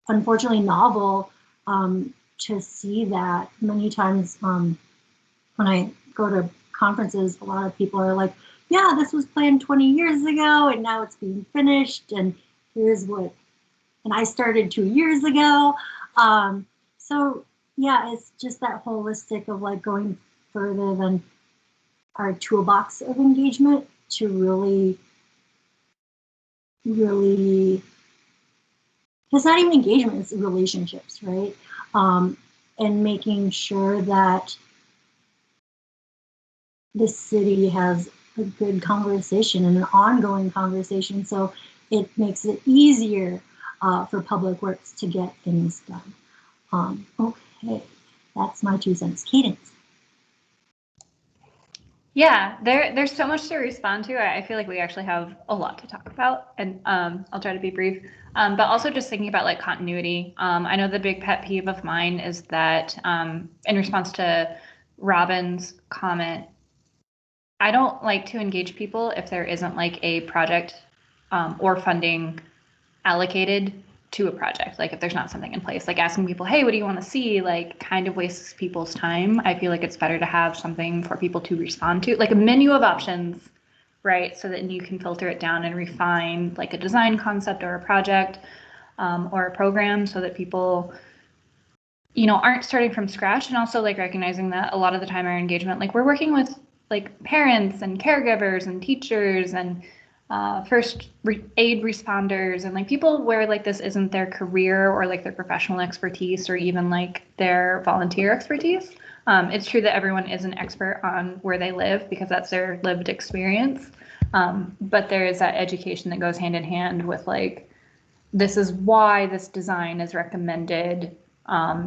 unfortunately, novel to see that. Many times when I go to conferences, a lot of people are like, yeah, this was planned 20 years ago and now it's being finished, and here's what, and I started 2 years ago. So yeah, it's just that holistic of like going further than our toolbox of engagement to really, it's not even engagement, it's relationships, right? And making sure that the city has a good conversation and an ongoing conversation, so it makes it easier for Public Works to get things done. Okay, that's my 2 cents. Cadence. Yeah, there's so much to respond to. I feel like we actually have a lot to talk about, and I'll try to be brief. But also just thinking about like continuity. I know the big pet peeve of mine is that in response to Robin's comment, I don't like to engage people if there isn't like a project or funding allocated to a project. Like if there's not something in place, like asking people, hey, what do you want to see? Like kind of wastes people's time. I feel like it's better to have something for people to respond to, like a menu of options, right? So that you can filter it down and refine like a design concept or a project or a program so that people, you know, aren't starting from scratch. And also like recognizing that a lot of the time our engagement, like we're working with like parents and caregivers and teachers and first aid responders and like people where like this isn't their career or like their professional expertise or even like their volunteer expertise. It's true that everyone is an expert on where they live because that's their lived experience. But there is that education that goes hand in hand with like, this is why this design is recommended.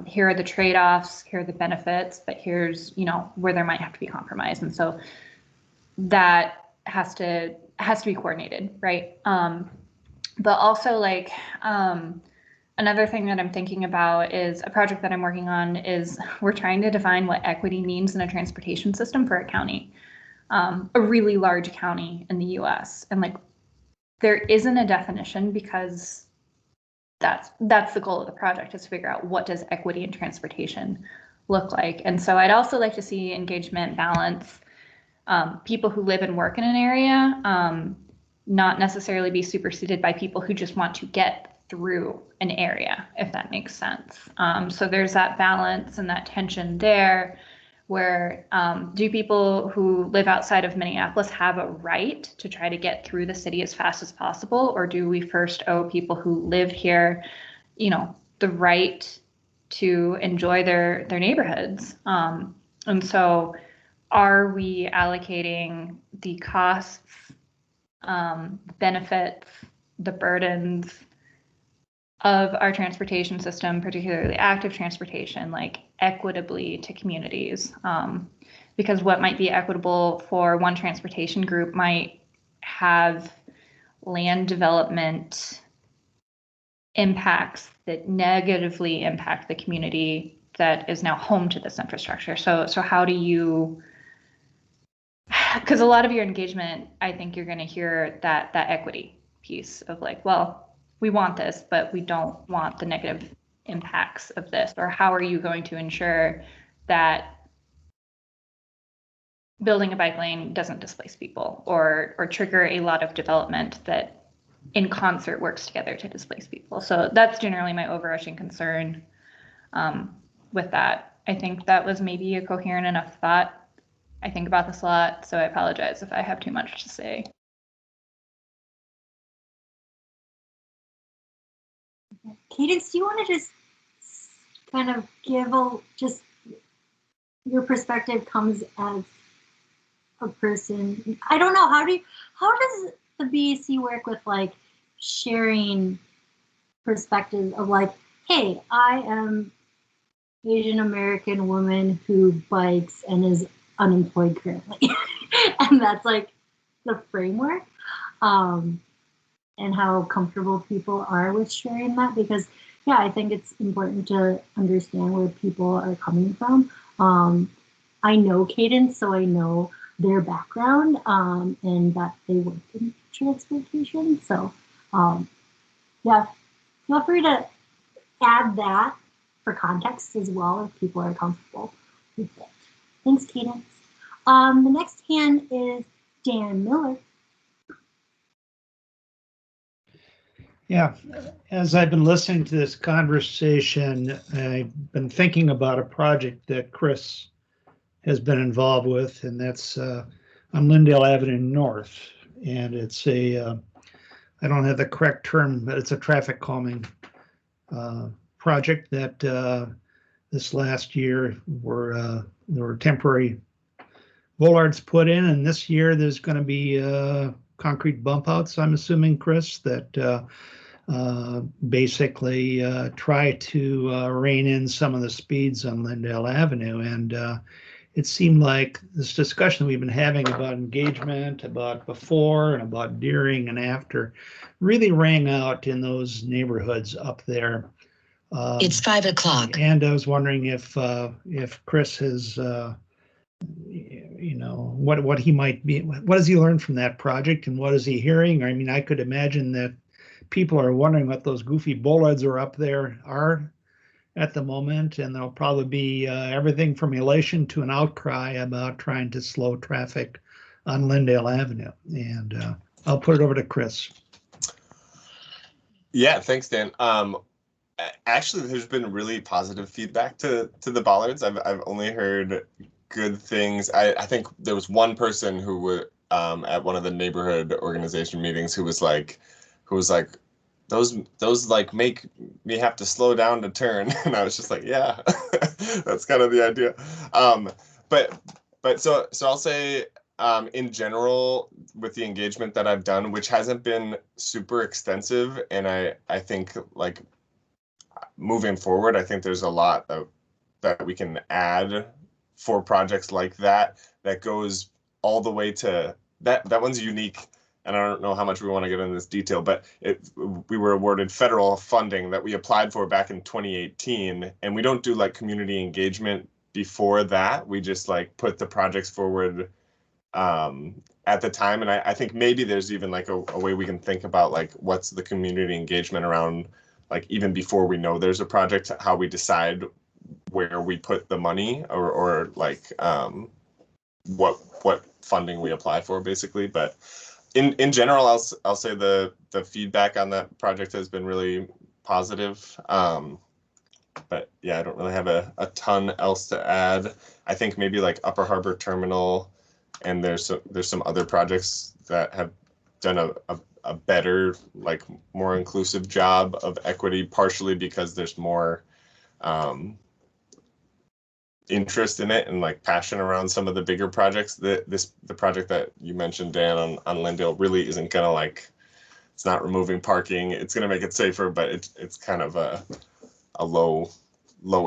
Here are the trade-offs, here are the benefits, but here's, you know, where there might have to be compromise. And so that has to be coordinated, right? But also like another thing that I'm thinking about is a project that I'm working on is we're trying to define what equity means in a transportation system for a county, a really large county in the US. And like there isn't a definition because that's the goal of the project, is to figure out what does equity in transportation look like. And so I'd also like to see engagement balance people who live and work in an area, not necessarily be superseded by people who just want to get through an area, if that makes sense. So there's that balance and that tension there where do people who live outside of Minneapolis have a right to try to get through the city as fast as possible? Or do we first owe people who live here, you know, the right to enjoy their neighborhoods? And so are we allocating the costs, benefits, the burdens of our transportation system, particularly active transportation, like equitably to communities? Because what might be equitable for one transportation group might have land development impacts that negatively impact the community that is now home to this infrastructure. So how do you, because a lot of your engagement, I think you're going to hear that equity piece of like, well, we want this, but we don't want the negative impacts of this. Or how are you going to ensure that building a bike lane doesn't displace people or trigger a lot of development that in concert works together to displace people? So that's generally my overarching concern with that. I think that was maybe a coherent enough thought. I think about this a lot, so I apologize if I have too much to say. Cadence, do you want to just kind of give just your perspective comes as a person? I don't know, how does the BAC work with like sharing perspectives of like, hey, I am Asian American woman who bikes and is unemployed currently. And that's like the framework. And how comfortable people are with sharing that, because yeah, I think it's important to understand where people are coming from. I know Cadence, so I know their background and that they work in transportation. So yeah, feel free to add that for context as well if people are comfortable with it. Thanks, Cadence. The next hand is Dan Miller. Yeah, as I've been listening to this conversation, I've been thinking about a project that Chris has been involved with, and that's on Lindale Avenue North, and it's a I don't have the correct term, but it's a traffic calming project that this last year there were temporary bollards put in, and this year there's going to be concrete bump outs. I'm assuming, Chris, that basically try to rein in some of the speeds on Lindale Avenue. And it seemed like this discussion we've been having about engagement, about before and about during and after, really rang out in those neighborhoods up there. It's 5 o'clock. And I was wondering if Chris has, what he might be, what has he learned from that project, and what is he hearing? I mean, I could imagine that people are wondering what those goofy bollards are up there are at the moment, and there'll probably be everything from elation to an outcry about trying to slow traffic on Lindale Avenue. And I'll put it over to Chris. Yeah, thanks, Dan. Actually, there's been really positive feedback to the bollards. I've only heard good things. I think there was one person who would at one of the neighborhood organization meetings who was like those like make me have to slow down to turn, and I was just like, yeah, that's kind of the idea. But so I'll say in general, with the engagement that I've done, which hasn't been super extensive, and I think like moving forward, I think there's a lot that we can add for projects like that goes all the way to that one's unique. And I don't know how much we want to get into this detail, but we were awarded federal funding that we applied for back in 2018, and we don't do like community engagement before that. We just like put the projects forward at the time. And I think maybe there's even like a way we can think about like what's the community engagement around, like even before we know there's a project, how we decide where we put the money or like what funding we apply for, basically. But in general, I'll say the feedback on that project has been really positive. But yeah, I don't really have a ton else to add. I think maybe like Upper Harbor Terminal, and there's some other projects that have done a better, like more inclusive job of equity, partially because there's more interest in it and like passion around some of the bigger projects. The project that you mentioned, Dan, on Lindale really isn't gonna like, it's not removing parking. It's gonna make it safer, but it's kind of a low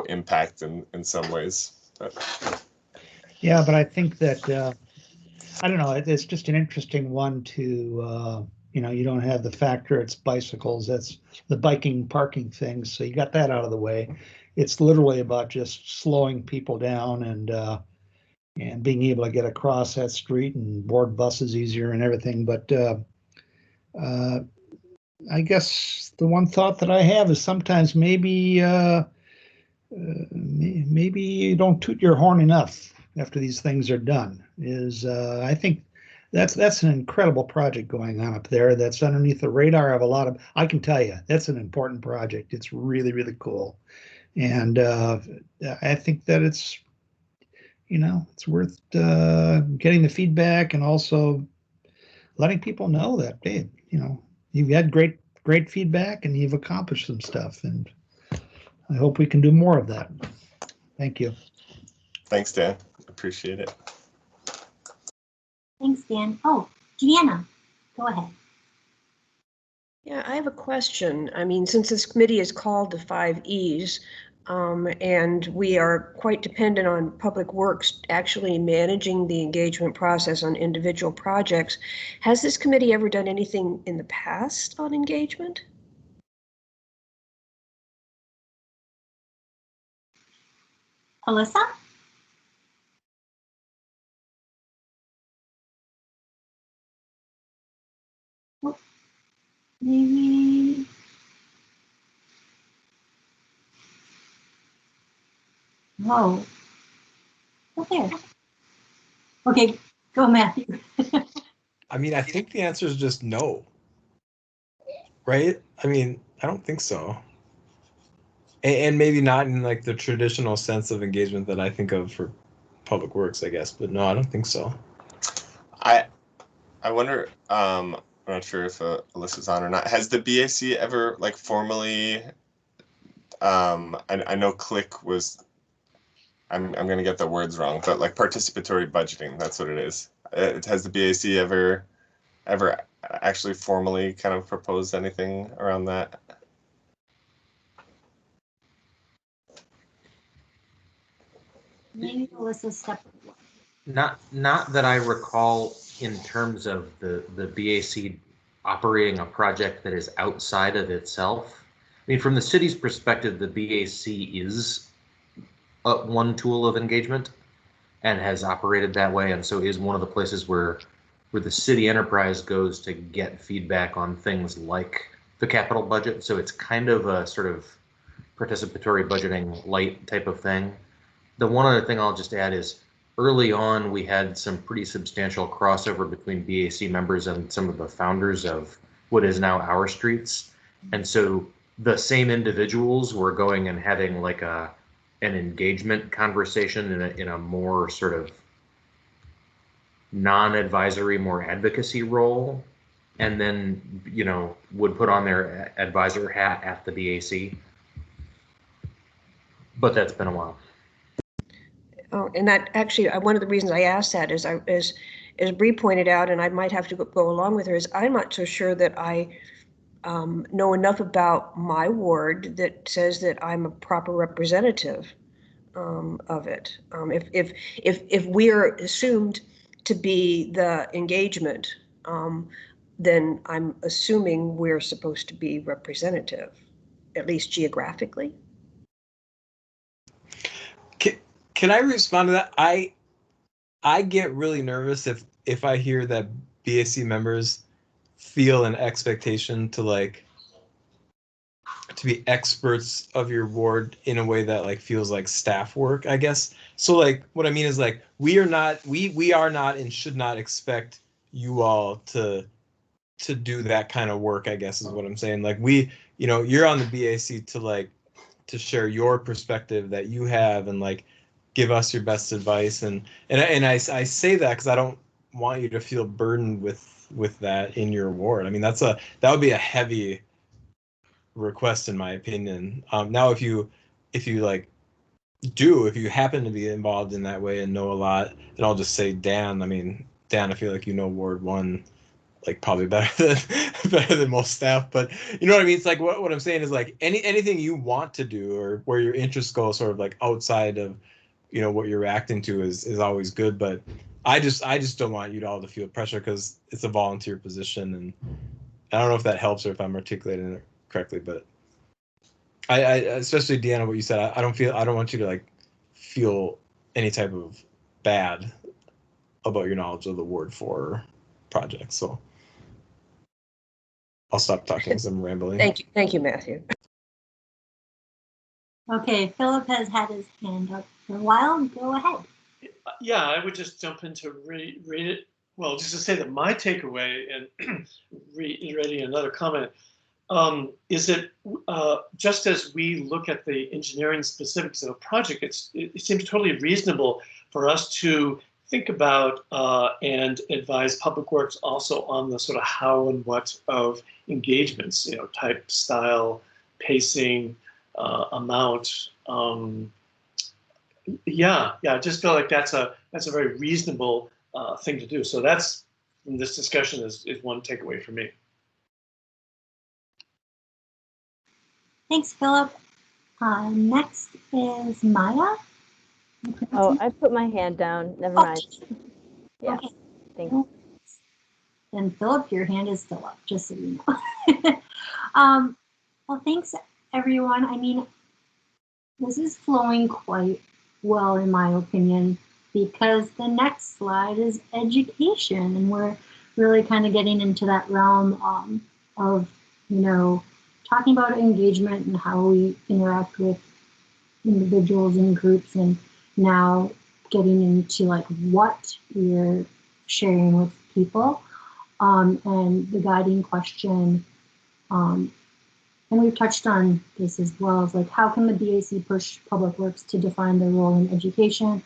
impact in some ways. But. Yeah, but I think that I don't know. It's just an interesting one to you don't have the factor. It's bicycles. That's the biking parking thing. So you got that out of the way. It's literally about just slowing people down and being able to get across that street and board buses easier and everything. But I guess the one thought that I have is sometimes maybe you don't toot your horn enough after these things are done. I think that's an incredible project going on up there. That's underneath the radar of a lot of. I can tell you that's an important project. It's really, really cool. And I think that it's worth getting the feedback and also letting people know that, hey, you've had great feedback and you've accomplished some stuff. And I hope we can do more of that. Thank you. Thanks, Dan. Appreciate it. Thanks, Dan. Oh, Deanna, go ahead. Yeah, I have a question. I mean, since this committee is called the 5 E's, and we are quite dependent on Public Works actually managing the engagement process on individual projects, has this committee ever done anything in the past on engagement? Alyssa? Maybe. Oh. Okay. Okay, go Matthew. I mean, I think the answer is just no. Right? I mean, I don't think so. And maybe not in like the traditional sense of engagement that I think of for Public Works, I guess. But no, I don't think so. I wonder, I'm not sure if Alyssa's on or not. Has the BAC ever like formally, I know CLIC was, I'm going to get the words wrong, but like participatory budgeting, that's what it is. Has the BAC ever actually formally kind of proposed anything around that? Maybe Alyssa's separate one. Not that I recall in terms of the BAC operating a project that is outside of itself. I mean, from the city's perspective, the BAC is one tool of engagement and has operated that way, and so is one of the places where the city enterprise goes to get feedback on things like the capital budget. So it's kind of a sort of participatory budgeting light type of thing. The one other thing I'll just add is early on, we had some pretty substantial crossover between BAC members and some of the founders of what is now Our Streets. And so the same individuals were going and having like an engagement conversation in a more sort of non-advisory, more advocacy role, and then, you know, would put on their advisor hat at the BAC. But that's been a while. Oh, and that actually, one of the reasons I asked that is, as Bree pointed out, and I might have to go along with her, is I'm not so sure that I know enough about my ward that says that I'm a proper representative of it. If we're assumed to be the engagement, then I'm assuming we're supposed to be representative, at least geographically. Can I respond to that? I get really nervous if I hear that BAC members feel an expectation to be experts of your ward in a way that like feels like staff work, I guess. So like what I mean is like we are not and should not expect you all to do that kind of work, I guess is what I'm saying. Like you're on the BAC to share your perspective that you have and like give us your best advice, and I say that because I don't want you to feel burdened with that in your ward. I mean that would be a heavy request in my opinion. Now if you happen to be involved in that way and know a lot, and I'll just say Dan, I feel like you know Ward 1 like probably better than most staff, but you know what I mean? It's like what I'm saying is like anything you want to do or where your interests go sort of like outside of what you're reacting to is always good, but I just don't want you all to feel pressure because it's a volunteer position, and I don't know if that helps or if I'm articulating it correctly, but I especially Deanna, what you said, I don't want you to like feel any type of bad about your knowledge of the Ward 4 project. So I'll stop talking because I'm rambling. Thank you, Matthew. Okay, Philip has had his hand up for a while. Go ahead. Yeah, I would just jump in to read it. Well, just to say that my takeaway, and reading another comment, is that just as we look at the engineering specifics of a project, it seems totally reasonable for us to think about and advise Public Works also on the sort of how and what of engagements, type, style, pacing, amount. I just feel like that's a very reasonable thing to do. So that's, from this discussion, is one takeaway for me. Thanks, Philip. Next is Maya. Oh, I put my hand down. Never mind. Yeah. Okay. Thanks. And Philip, your hand is still up, just so you know. Well, thanks, everyone. I mean, this is flowing quite well, in my opinion, because the next slide is education, and we're really kind of getting into that realm of, talking about engagement and how we interact with individuals and groups, and now getting into like what we're sharing with people, and the guiding question, and we've touched on this as well, as like how can the BAC push Public Works to define their role in education,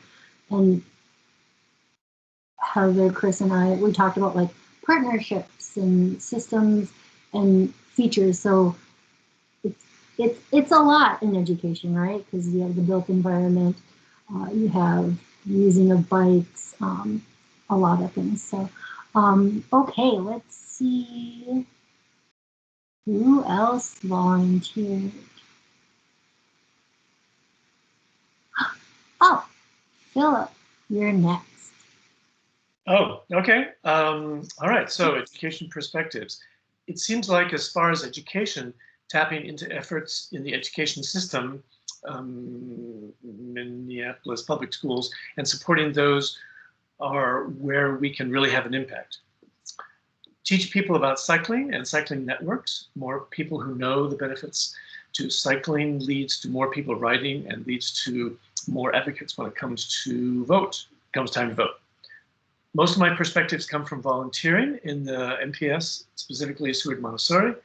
and Heather, Chris, and I, we talked about like partnerships and systems and features. So it's a lot in education, right? Because you have the built environment, you have using of bikes, a lot of things. So, okay, let's see who else volunteered. Oh, Philip, you're next. Oh, okay. All right. So education perspectives. It seems like as far as education, tapping into efforts in the education system, Minneapolis public schools, and supporting those are where we can really have an impact. Teach people about cycling and cycling networks. More people who know the benefits to cycling leads to more people riding and leads to more advocates when it comes to vote. Comes time to vote. Most of my perspectives come from volunteering in the MPS, specifically Seward Montessori.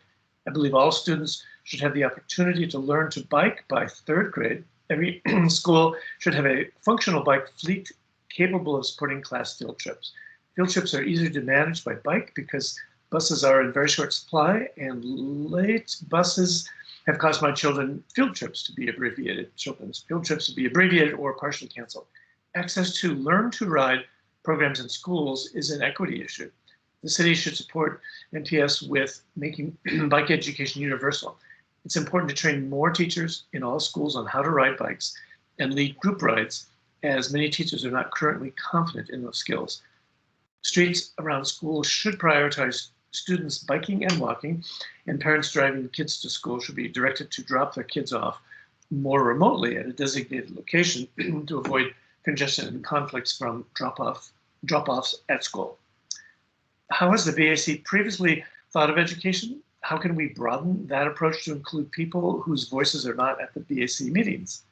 I believe all students should have the opportunity to learn to bike by 3rd grade. Every school should have a functional bike fleet capable of supporting class field trips. Field trips are easier to manage by bike because buses are in very short supply, and late buses have caused my children field trips to be abbreviated, children's field trips to be abbreviated or partially canceled. Access to Learn to Ride programs in schools is an equity issue. The city should support MPS with making bike education universal. It's important to train more teachers in all schools on how to ride bikes and lead group rides, as many teachers are not currently confident in those skills. Streets around schools should prioritize students biking and walking, and parents driving kids to school should be directed to drop their kids off more remotely at a designated location to avoid congestion and conflicts from drop-offs at school. How has the BAC previously thought of education? How can we broaden that approach to include people whose voices are not at the BAC meetings?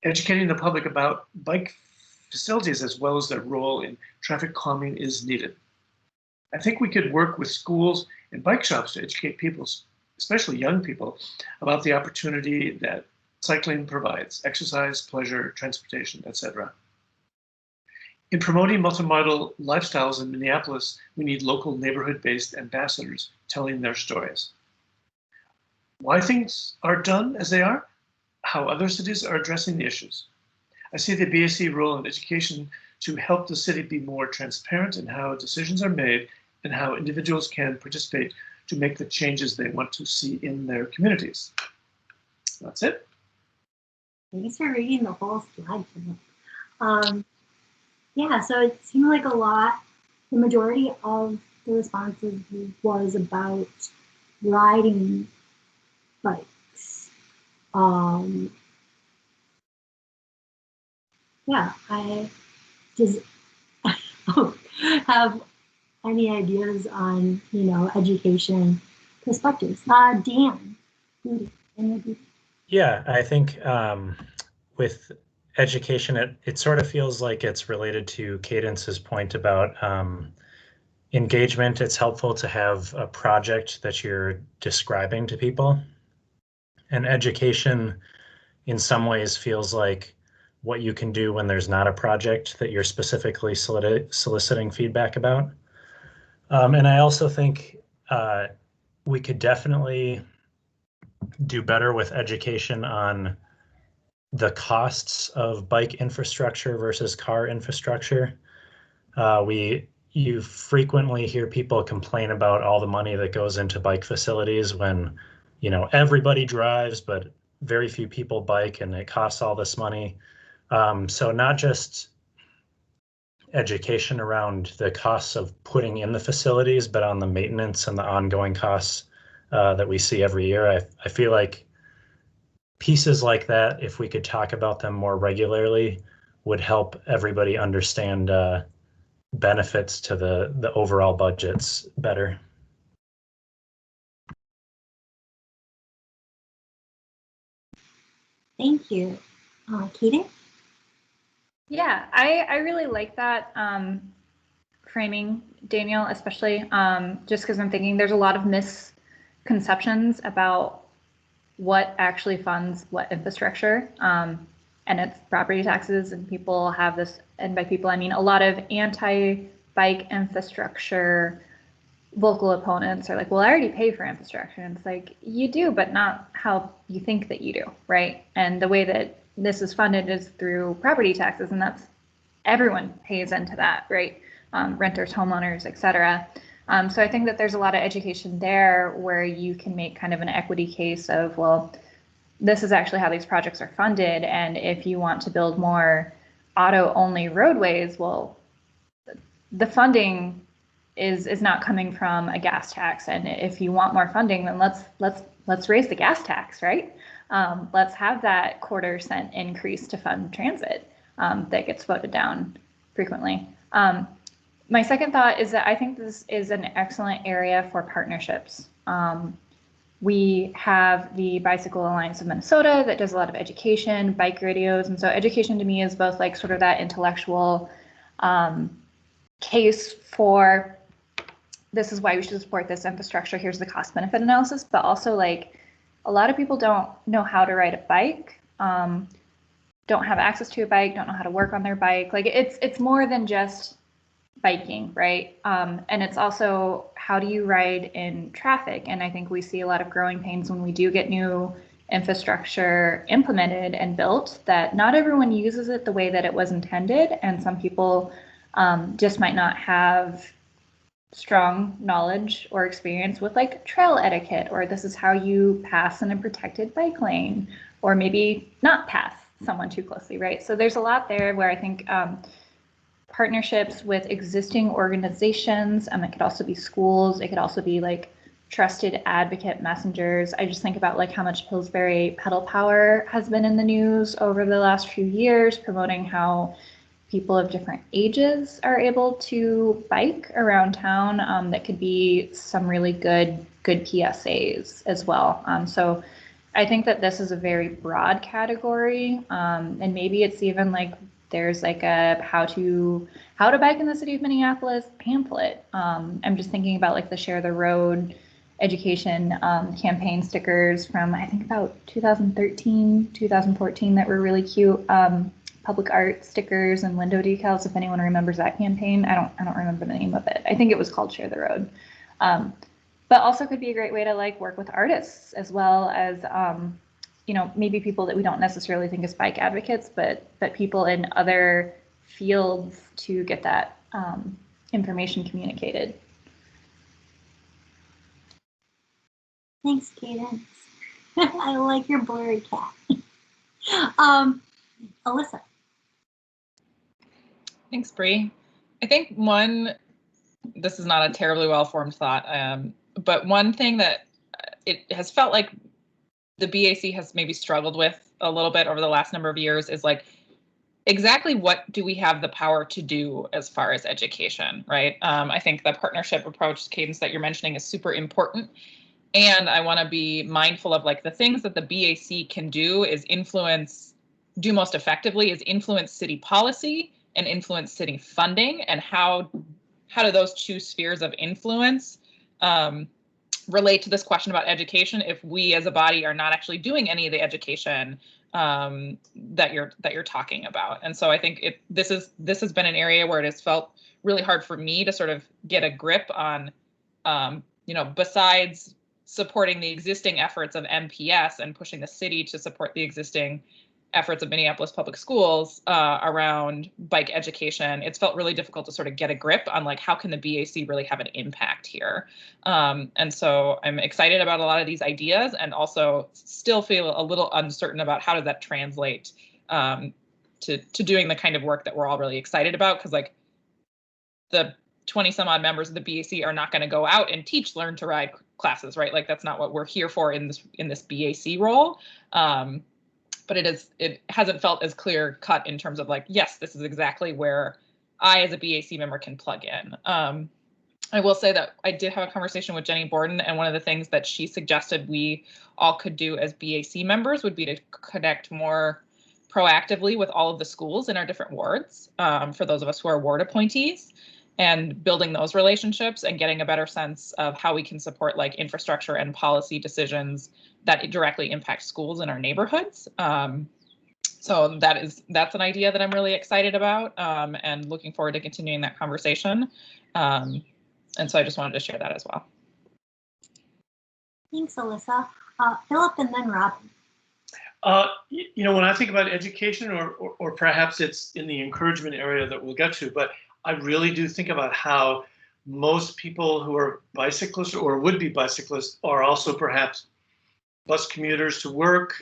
Educating the public about bike facilities as well as their role in traffic calming is needed. I think we could work with schools and bike shops to educate people, especially young people, about the opportunity that cycling provides: exercise, pleasure, transportation, etc. In promoting multimodal lifestyles in Minneapolis, we need local neighborhood-based ambassadors telling their stories. Why things are done as they are, how other cities are addressing the issues. I see the BAC role in education to help the city be more transparent in how decisions are made and how individuals can participate to make the changes they want to see in their communities. That's it. Thanks for reading the whole slide. Yeah, so it seemed like a lot. The majority of the responses was about riding bikes. Yeah, I just have any ideas on, education perspectives. Dan, Yeah, I think with education, it sort of feels like it's related to Cadence's point about engagement. It's helpful to have a project that you're describing to people. And education, in some ways, feels like what you can do when there's not a project that you're specifically soliciting feedback about. And I also think we could definitely do better with education on the costs of bike infrastructure versus car infrastructure. You frequently hear people complain about all the money that goes into bike facilities when, everybody drives, but very few people bike, and it costs all this money. So not just education around the costs of putting in the facilities, but on the maintenance and the ongoing costs that we see every year. I feel like pieces like that, if we could talk about them more regularly, would help everybody understand benefits to the overall budgets better. Thank you. Katie? Yeah, I really like that framing, Daniel, especially just because I'm thinking there's a lot of misconceptions about what actually funds what infrastructure. and it's property taxes, and people have this, and by people I mean a lot of anti-bike infrastructure vocal opponents are like, well, I already pay for infrastructure. And it's like, you do, but not how you think that you do, right? And the way that this is funded is through property taxes, and that's, everyone pays into that, right? Renters, homeowners, et cetera. So I think that there's a lot of education there where you can make kind of an equity case of, well, this is actually how these projects are funded. And if you want to build more auto-only roadways, well, the funding is not coming from a gas tax. And if you want more funding, then let's raise the gas tax, right? Let's have that 1/4 cent increase to fund transit that gets voted down frequently. My second thought is that I think this is an excellent area for partnerships. We have the Bicycle Alliance of Minnesota that does a lot of education, bike radios. And so education to me is both like sort of that intellectual case for this is why we should support this infrastructure. Here's the cost benefit analysis, but also like a lot of people don't know how to ride a bike, don't have access to a bike, don't know how to work on their bike. Like it's more than just biking, right? And it's also how do you ride in traffic? And I think we see a lot of growing pains when we do get new infrastructure implemented and built that not everyone uses it the way that it was intended. And some people just might not have strong knowledge or experience with like trail etiquette, or this is how you pass in a protected bike lane, or maybe not pass someone too closely, right? So there's a lot there where I think partnerships with existing organizations, it could also be schools, it could also be like trusted advocate messengers. I just think about like how much Pillsbury Pedal Power has been in the news over the last few years, promoting how people of different ages are able to bike around town. That could be some really good PSAs as well. So I think that this is a very broad category, and maybe it's even like there's like a how to bike in the city of Minneapolis pamphlet. I'm just thinking about like the Share the Road education campaign stickers from I think about 2013, 2014 that were really cute. Public art stickers and window decals, if anyone remembers that campaign. I don't remember the name of it. I think it was called Share the Road. But also could be a great way to like work with artists as well as maybe people that we don't necessarily think as bike advocates, but people in other fields to get that information communicated. Thanks, Cadence. I like your blurry cat. Alyssa. Thanks, Bree. I think this is not a terribly well-formed thought, but one thing that it has felt like the BAC has maybe struggled with a little bit over the last number of years is like, exactly what do we have the power to do as far as education, right? I think the partnership approach, Cadence, that you're mentioning is super important. And I want to be mindful of like the things that the BAC can do do most effectively is influence city policy and influence city funding, and how do those two spheres of influence relate to this question about education if we as a body are not actually doing any of the education that you're talking about. And so I think this has been an area where it has felt really hard for me to sort of get a grip on, besides supporting the existing efforts of MPS and pushing the city to support the existing efforts of Minneapolis Public Schools around bike education, it's felt really difficult to sort of get a grip on like, how can the BAC really have an impact here? And so I'm excited about a lot of these ideas and also still feel a little uncertain about how does that translate to doing the kind of work that we're all really excited about, because like the 20 some odd members of the BAC are not going to go out and teach learn to ride classes, right? Like that's not what we're here for in this BAC role. But it hasn't felt as clear cut in terms of like, yes, this is exactly where I as a BAC member can plug in. I will say that I did have a conversation with Jenny Borden, and one of the things that she suggested we all could do as BAC members would be to connect more proactively with all of the schools in our different wards, for those of us who are ward appointees, and building those relationships and getting a better sense of how we can support like infrastructure and policy decisions that directly impact schools in our neighborhoods. So that's an idea that I'm really excited about, and looking forward to continuing that conversation. And so I just wanted to share that as well. Thanks, Alyssa. Philip and then Rob. When I think about education, or perhaps it's in the encouragement area that we'll get to, but I really do think about how most people who are bicyclists or would be bicyclists are also perhaps bus commuters to work.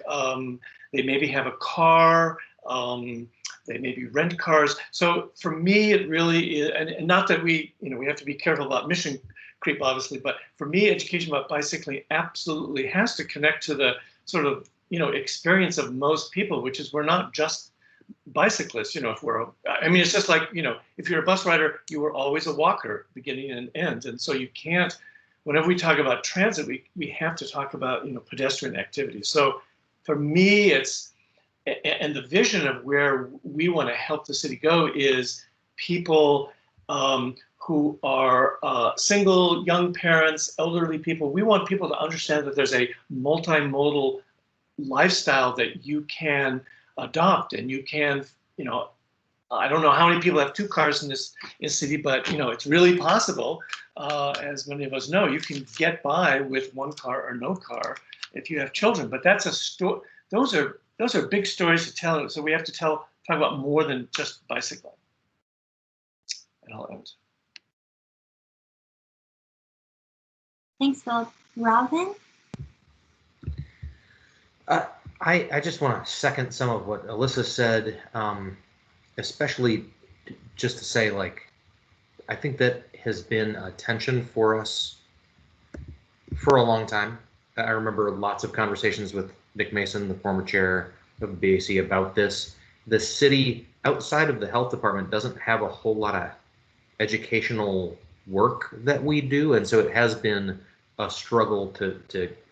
They maybe have a car. They maybe rent cars. So for me, it really is, and not that we have to be careful about mission creep, obviously, but for me, education about bicycling absolutely has to connect to the sort of, experience of most people, which is we're not just bicyclists, it's just like, if you're a bus rider, you were always a walker, beginning and end. And so you can't, whenever we talk about transit, we have to talk about, pedestrian activity. So for me, and the vision of where we want to help the city go is people who are single, young parents, elderly people. We want people to understand that there's a multimodal lifestyle that you can adopt, and you can, I don't know how many people have 2 cars in this city, but it's really possible. As many of us know, you can get by with 1 car or no car if you have children. But that's a story. Those are big stories to tell. So we have to talk about more than just bicycling. And I'll end. Thanks, Philip. Robin? I just want to second some of what Alyssa said, especially just to say, I think that has been a tension for us for a long time. I remember lots of conversations with Nick Mason, the former chair of the BAC, about this. The city, outside of the health department, doesn't have a whole lot of educational work that we do, and so it has been a struggle to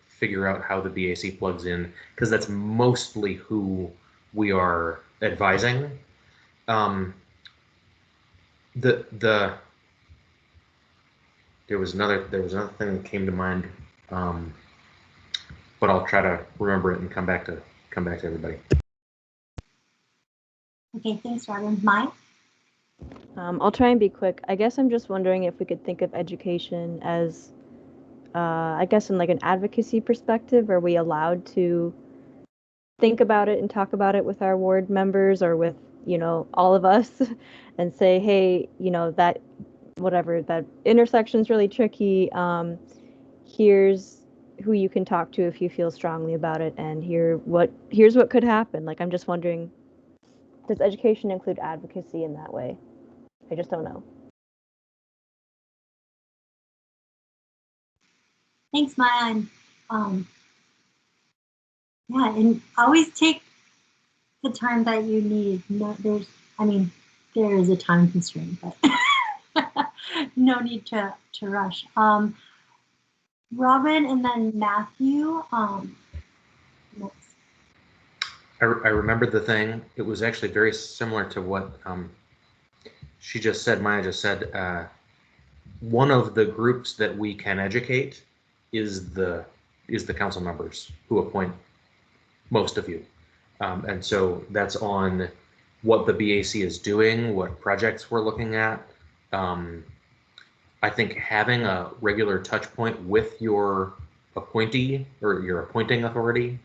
figure out how the BAC plugs in, because that's mostly who we are advising. There was another thing that came to mind, but I'll try to remember it and come back to everybody. Okay, thanks, Robin. Mike? I'll try and be quick. I guess I'm just wondering if we could think of education as, I guess in an advocacy perspective. Are we allowed to think about it and talk about it with our ward members or with, all of us and say, hey, that intersection's really tricky. Here's who you can talk to if you feel strongly about it, and here's what could happen. I'm just wondering, does education include advocacy in that way? I just don't know. Thanks, Maya. And always take the time that you need. There is a time constraint, but no need to rush. Robin and then Matthew. I remember the thing. It was actually very similar to what she just said. Maya just said. One of the groups that we can educate is the council members who appoint most of you, and so that's on what the BAC is doing, what projects we're looking at. I think having a regular touch point with your appointee or your appointing authority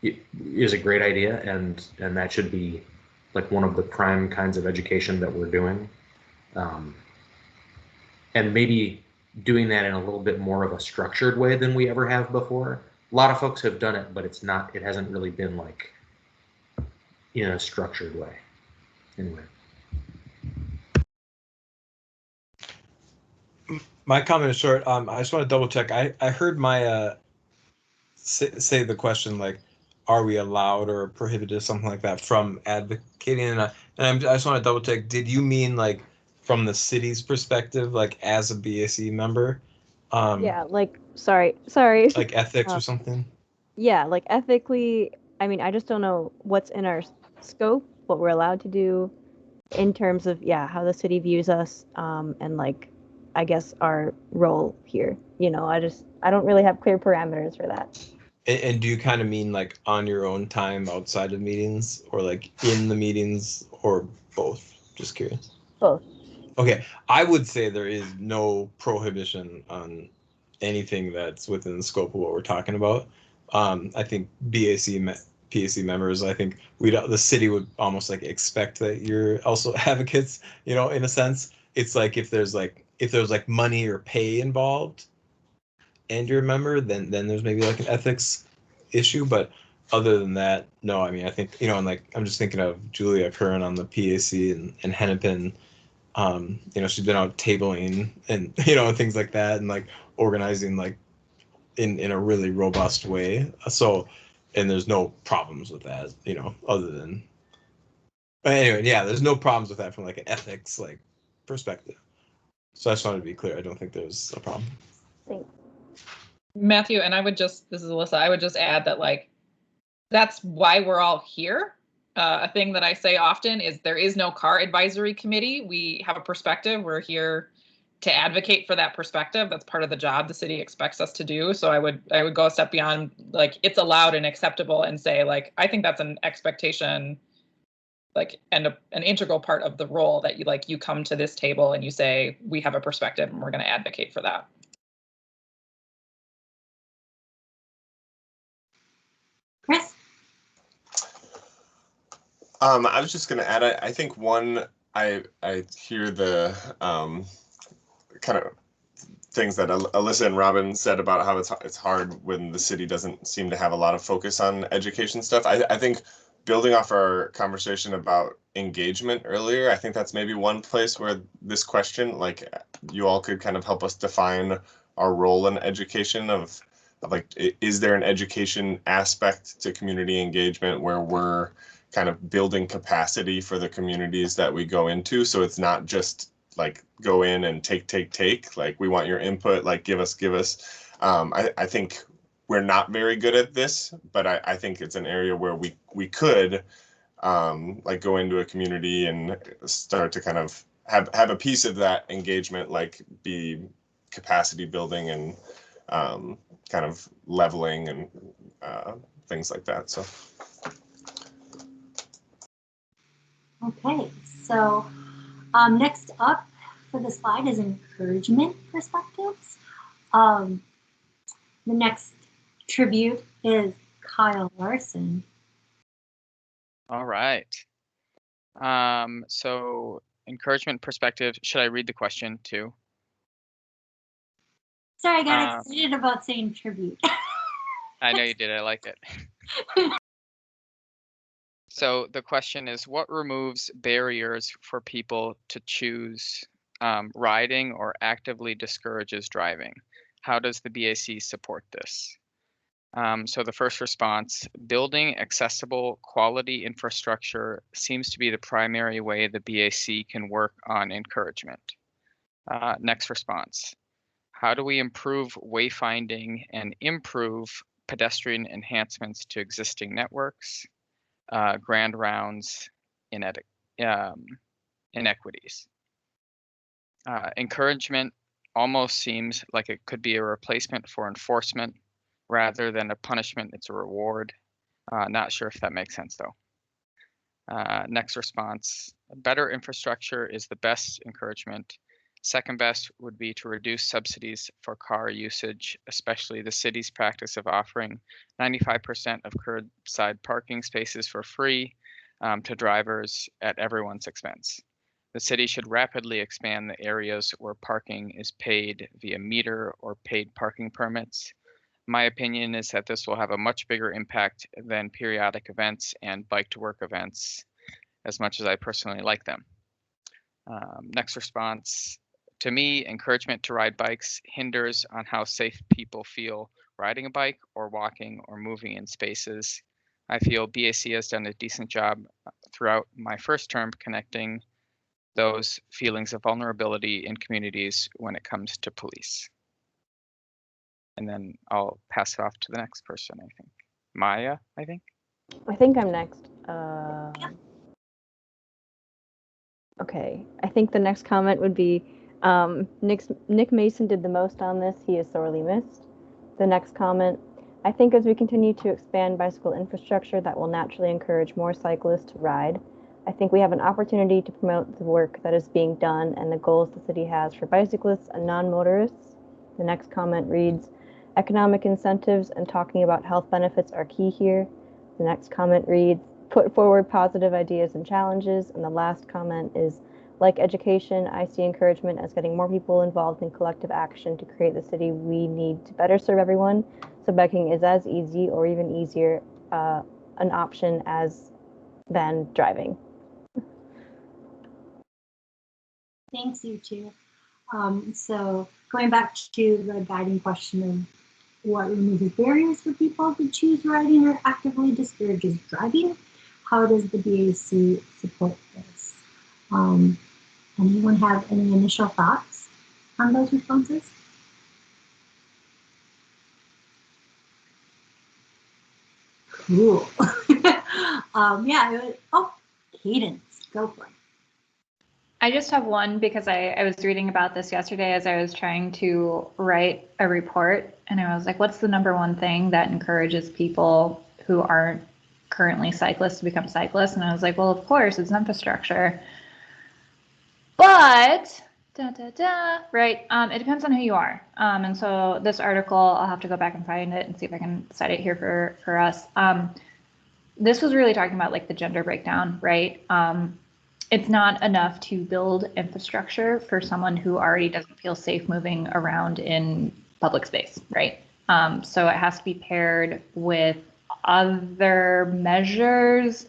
is a great idea, and that should be one of the prime kinds of education that we're doing, and maybe doing that in a little bit more of a structured way than we ever have before. A lot of folks have done it, but it hasn't really been in a structured way. Anyway. My comment is short. I just want to double check. I heard Maya say the question, are we allowed or prohibited, something like that, from advocating? And I just want to double check. Did you mean from the city's perspective, as a BAC member? Yeah, sorry. Ethics or something? Yeah, ethically, I just don't know what's in our scope, what we're allowed to do in terms of, how the city views us, and I guess our role here. I don't really have clear parameters for that. And do you kind of mean like on your own time outside of meetings, or like in the meetings, or both? Just curious. Both. Okay, I would say there is no prohibition on anything that's within the scope of what we're talking about. I think PAC members, I think the city would almost like expect that you're also advocates, in a sense. It's like if there's like money or pay involved and you're a member, then there's maybe like an ethics issue. But other than that, no. I mean, I think, and like I'm just thinking of Julia Curran on the PAC and Hennepin. She's been out tabling and and things like that, and like organizing like in a really robust way. So, and there's no problems with that, other than. But anyway, yeah, there's no problems with that from like an ethics like perspective. So I just wanted to be clear. I don't think there's a problem. Thanks. Matthew, and this is Alyssa, I would just add that like, that's why we're all here. A thing that I say often is there is no car advisory committee. We have a perspective. We're here to advocate for that perspective. That's part of the job the city expects us to do. So I would go a step beyond like it's allowed and acceptable and say like, I think that's an expectation, like, and an integral part of the role that you come to this table and you say, we have a perspective and we're going to advocate for that. Chris? I was just going to add, I think I hear the kind of things that Alyssa and Robin said about how it's hard when the city doesn't seem to have a lot of focus on education stuff. I think building off our conversation about engagement earlier, I think that's maybe one place where this question, like you all could kind of help us define our role in education of like, is there an education aspect to community engagement where we're kind of building capacity for the communities that we go into? So it's not just like go in and take, like we want your input, like give us. I think we're not very good at this, but I think it's an area where we could like go into a community and start to kind of have a piece of that engagement, like be capacity building and kind of leveling and things like that. So. Okay, so next up for the slide is encouragement perspectives. The next tribute is Kyle Larson. All right. So encouragement perspective, should I read the question too? Sorry, I got excited about saying tribute. I know you did, I like it. So the question is, what removes barriers for people to choose riding or actively discourages driving? How does the BAC support this? So the first response, building accessible quality infrastructure seems to be the primary way the BAC can work on encouragement. Next response, how do we improve wayfinding and improve pedestrian enhancements to existing networks? Grand rounds, inequities. Encouragement almost seems like it could be a replacement for enforcement rather than a punishment. It's a reward. Not sure if that makes sense though. Next response, better infrastructure is the best encouragement. Second best would be to reduce subsidies for car usage, especially the city's practice of offering 95% of curbside parking spaces for free to drivers at everyone's expense. The city should rapidly expand the areas where parking is paid via meter or paid parking permits. My opinion is that this will have a much bigger impact than periodic events and bike to work events, as much as I personally like them. Next response, to me, encouragement to ride bikes hinders on how safe people feel riding a bike or walking or moving in spaces. I feel BAC has done a decent job throughout my first term connecting those feelings of vulnerability in communities when it comes to police. And then I'll pass it off to the next person, I think. Maya, I think. I think I'm next. Okay, I think the next comment would be Nick Mason did the most on this. He is sorely missed. The next comment, I think as we continue to expand bicycle infrastructure, that will naturally encourage more cyclists to ride. I think we have an opportunity to promote the work that is being done and the goals the city has for bicyclists and non-motorists. The next comment reads, economic incentives and talking about health benefits are key here. The next comment reads, put forward positive ideas and challenges. And the last comment is, like education, I see encouragement as getting more people involved in collective action to create the city we need to better serve everyone. So biking is as easy or even easier an option as than driving. Thanks, you two. So going back to the guiding question of what removes barriers for people to choose riding or actively discourages driving, how does the BAC support this? Anyone have any initial thoughts on those responses? Cool. Yeah, Cadence, go for it. I just have one because I was reading about this yesterday as I was trying to write a report, and I was like, what's the number one thing that encourages people who aren't currently cyclists to become cyclists? And I was like, well, of course, it's infrastructure. But, right, it depends on who you are. And so this article, I'll have to go back and find it and see if I can cite it here for us. This was really talking about like the gender breakdown, right? It's not enough to build infrastructure for someone who already doesn't feel safe moving around in public space, right? So it has to be paired with other measures,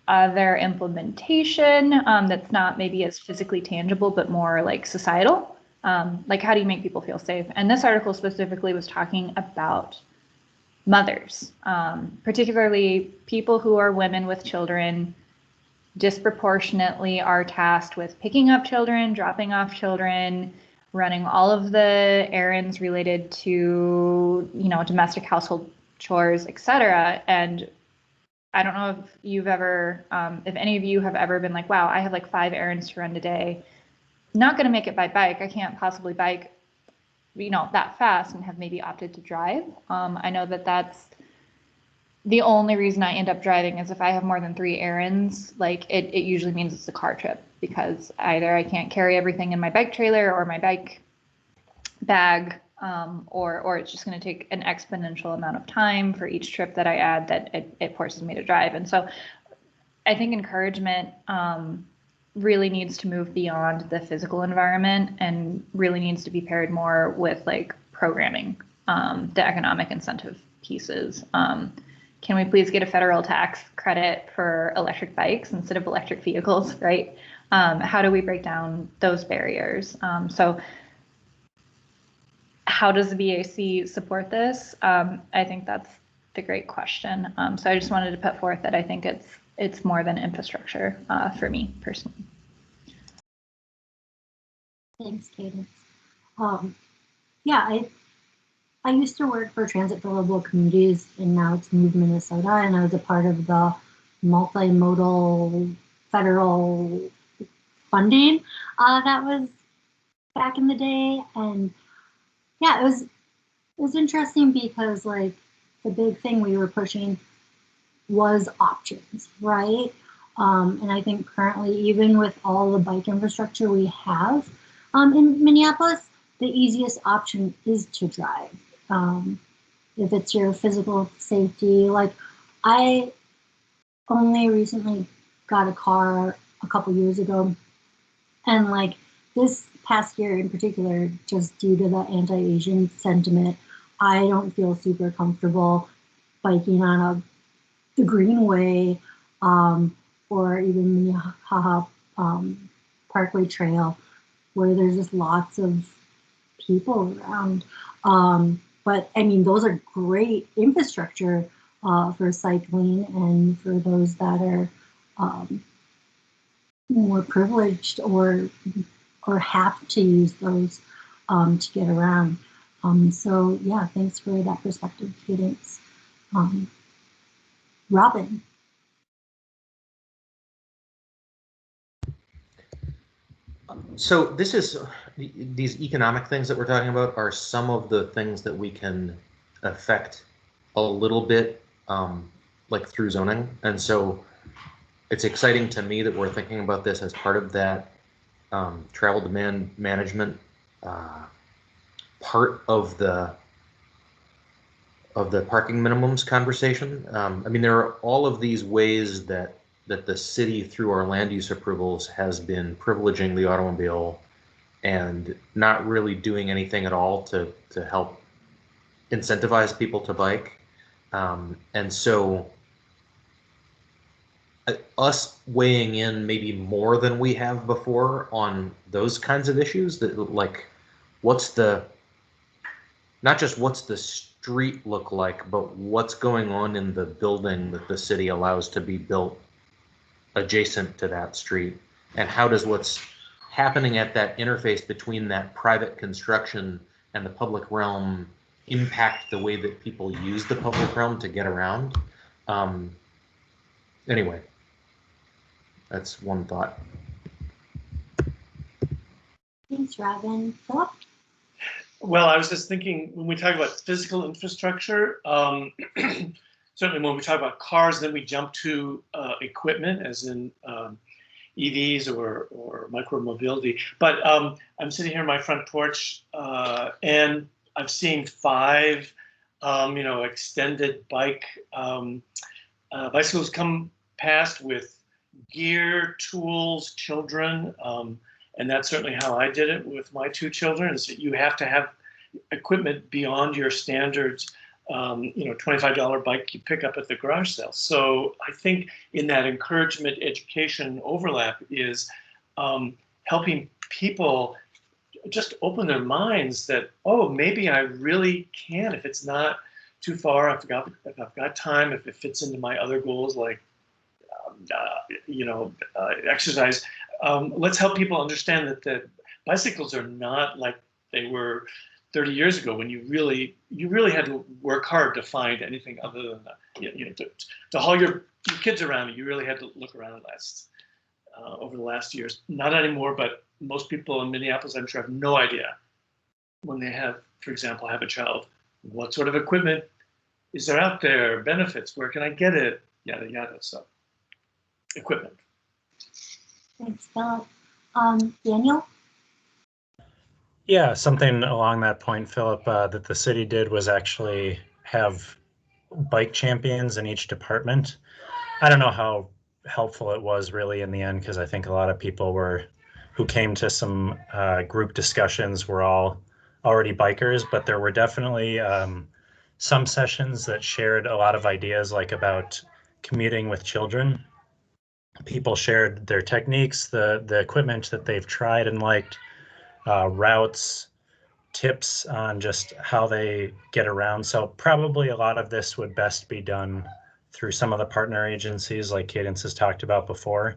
other implementation that's not maybe as physically tangible, but more like societal. Like how do you make people feel safe? And this article specifically was talking about mothers, particularly people who are women with children, disproportionately are tasked with picking up children, dropping off children, running all of the errands related to, you know, domestic household chores, etc. And I don't know if you've ever, if any of you have ever been like, wow, I have like 5 errands to run today. Not going to make it by bike. I can't possibly bike, you know, that fast, and have maybe opted to drive. I know that that's the only reason I end up driving is if I have more than 3 errands, like it usually means it's a car trip, because either I can't carry everything in my bike trailer or my bike bag, or it's just going to take an exponential amount of time for each trip that I add that it forces me to drive. And so I think encouragement really needs to move beyond the physical environment and really needs to be paired more with like programming, the economic incentive pieces. Can we please get a federal tax credit for electric bikes instead of electric vehicles, right? How do we break down those barriers? So how does the BAC support this? I think that's the great question. So I just wanted to put forth that I think it's more than infrastructure for me personally. Thanks, Cadence. Yeah, I used to work for Transit for Livable Communities, and now it's Move Minnesota, and I was a part of the multimodal federal funding that was back in the day. And yeah, it was interesting because like the big thing we were pushing was options, right? And I think currently, even with all the bike infrastructure we have in Minneapolis, the easiest option is to drive. If it's your physical safety, like I only recently got a car a couple years ago, and like this past year in particular, just due to the anti-Asian sentiment, I don't feel super comfortable biking on the Greenway or even Minnehaha Parkway Trail, where there's just lots of people around. But I mean, those are great infrastructure for cycling and for those that are more privileged or have to use those to get around. So yeah, thanks for that perspective, Cadence. Robin. So this is, these economic things that we're talking about are some of the things that we can affect a little bit like through zoning. And so it's exciting to me that we're thinking about this as part of that travel demand management part of the parking minimums conversation. I mean, there are all of these ways that the city through our land use approvals has been privileging the automobile and not really doing anything at all to help incentivize people to bike. And so us weighing in maybe more than we have before on those kinds of issues, that like not just what's the street look like, but what's going on in the building that the city allows to be built adjacent to that street, and how does what's happening at that interface between that private construction and the public realm impact the way that people use the public realm to get around. Anyway, that's one thought. Thanks, Robin. Philip? Well, I was just thinking, when we talk about physical infrastructure, certainly when we talk about cars, then we jump to equipment, as in EVs or micromobility. But I'm sitting here on my front porch, and I've seen 5, extended bicycles come past with gear, tools, children. And that's certainly how I did it with my 2 children, is that you have to have equipment beyond your standards, $25 bike you pick up at the garage sale. So I think in that encouragement, education overlap is helping people just open their minds that, oh, maybe I really can, if it's not too far, if I've got time, if it fits into my other goals like exercise. Let's help people understand that bicycles are not like they were 30 years ago, when you really had to work hard to find anything other than to haul your kids around. You really had to look around over the last years. Not anymore, but most people in Minneapolis, I'm sure, have no idea when they have, for example, have a child, what sort of equipment is there out there, benefits, where can I get it, yada yada. So equipment. Thanks, Philip. Daniel? Yeah, something along that point, Philip, that the city did was actually have bike champions in each department. I don't know how helpful it was really in the end, because I think a lot of people who came to some group discussions were all already bikers, but there were definitely some sessions that shared a lot of ideas, like about commuting with children. People shared their techniques, the equipment that they've tried and liked, routes, tips on just how they get around. So probably a lot of this would best be done through some of the partner agencies like Cadence has talked about before.